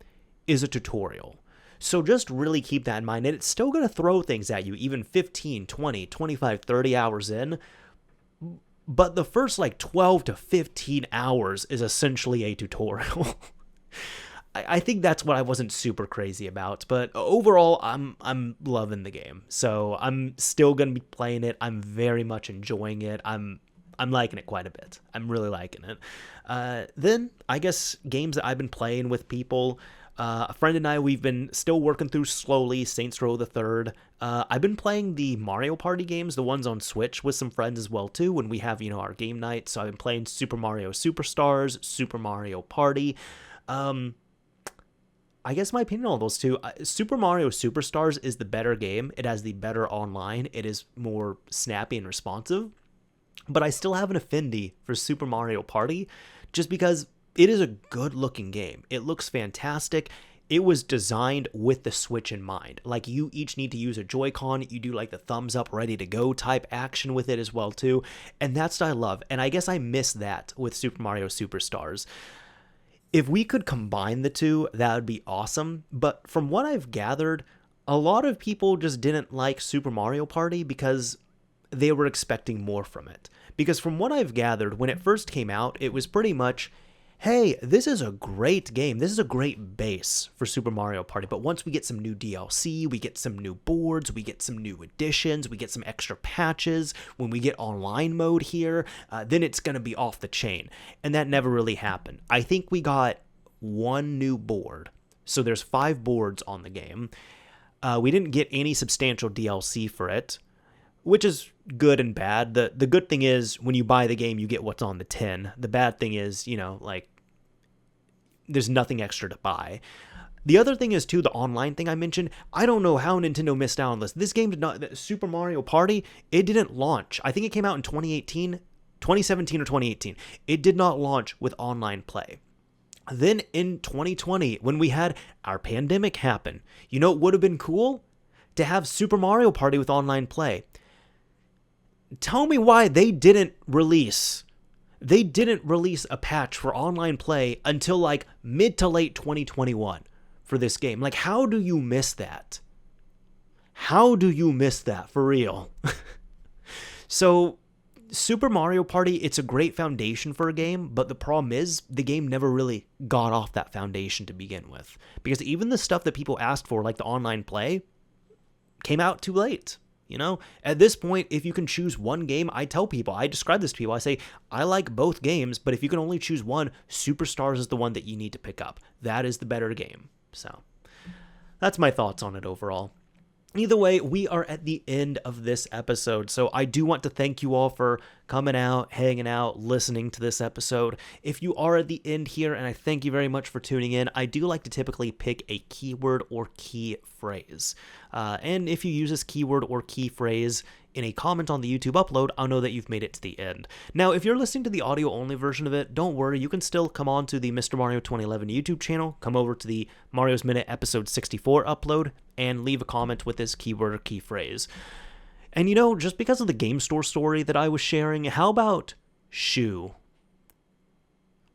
is a tutorial. So just really keep that in mind. And it's still going to throw things at you, even 15, 20, 25, 30 hours in. But the first like 12 to 15 hours is essentially a tutorial. I think that's what I wasn't super crazy about, but overall, I'm loving the game. So I'm still gonna be playing it. I'm very much enjoying it. I'm liking it quite a bit. I'm really liking it. Then I guess games that I've been playing with people. A friend and I, we've been still working through slowly Saints Row the Third. I've been playing the Mario Party games, the ones on Switch, with some friends as well too. When we have our game night. So I've been playing Super Mario Superstars, Super Mario Party. I guess my opinion on those two, Super Mario Superstars is the better game. It has the better online. It is more snappy and responsive. But I still have an affinity for Super Mario Party just because it is a good looking game. It looks fantastic. It was designed with the Switch in mind. Like, you each need to use a Joy-Con. You do like the thumbs up, ready to go type action with it as well too. And that's what I love. And I guess I miss that with Super Mario Superstars. If we could combine the two, that would be awesome. But from what I've gathered, a lot of people just didn't like Super Mario Party because they were expecting more from it. Because from what I've gathered, when it first came out, it was pretty much, hey, this is a great game. This is a great base for Super Mario Party. But once we get some new DLC, we get some new boards, we get some new additions, we get some extra patches, when we get online mode here, then it's going to be off the chain. And that never really happened. I think we got one new board. So there's 5 boards on the game. We didn't get any substantial DLC for it, which is good and bad. The good thing is when you buy the game, you get what's on the tin. The bad thing is, like, there's nothing extra to buy. The other thing is, too, the online thing I mentioned. I don't know how Nintendo missed out on this. This game did not, Super Mario Party, it didn't launch. I think it came out in 2017 or 2018. It did not launch with online play. Then in 2020, when we had our pandemic happen, it would have been cool to have Super Mario Party with online play. Tell me why they didn't release a patch for online play until like mid to late 2021 for this game. Like, how do you miss that? How do you miss that for real? So Super Mario Party, it's a great foundation for a game, but the problem is the game never really got off that foundation to begin with. Because even the stuff that people asked for, like the online play, came out too late. At this point, if you can choose one game, I describe this to people. I say, I like both games, but if you can only choose one, Superstars is the one that you need to pick up. That is the better game. So that's my thoughts on it overall. Either way, we are at the end of this episode, so I do want to thank you all for coming out, hanging out, listening to this episode. If you are at the end here, and I thank you very much for tuning in, I do like to typically pick a keyword or key phrase. And if you use this keyword or key phrase in a comment on the YouTube upload, I'll know that you've made it to the end. Now, if you're listening to the audio-only version of it, don't worry, you can still come on to the Mr. Mario 2011 YouTube channel, come over to the Mario's Minute episode 64 upload, and leave a comment with this keyword or key phrase. And just because of the game store story that I was sharing, how about shoe?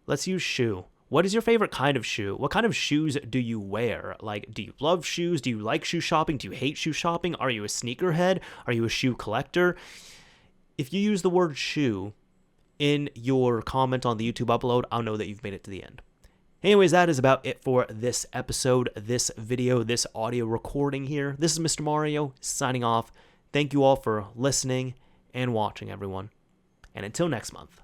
Let's use shoe. What is your favorite kind of shoe? What kind of shoes do you wear? Like, do you love shoes? Do you like shoe shopping? Do you hate shoe shopping? Are you a sneakerhead? Are you a shoe collector? If you use the word shoe in your comment on the YouTube upload, I'll know that you've made it to the end. Anyways, that is about it for this episode, this video, this audio recording here. This is Mr. Mario signing off. Thank you all for listening and watching, everyone. And until next month.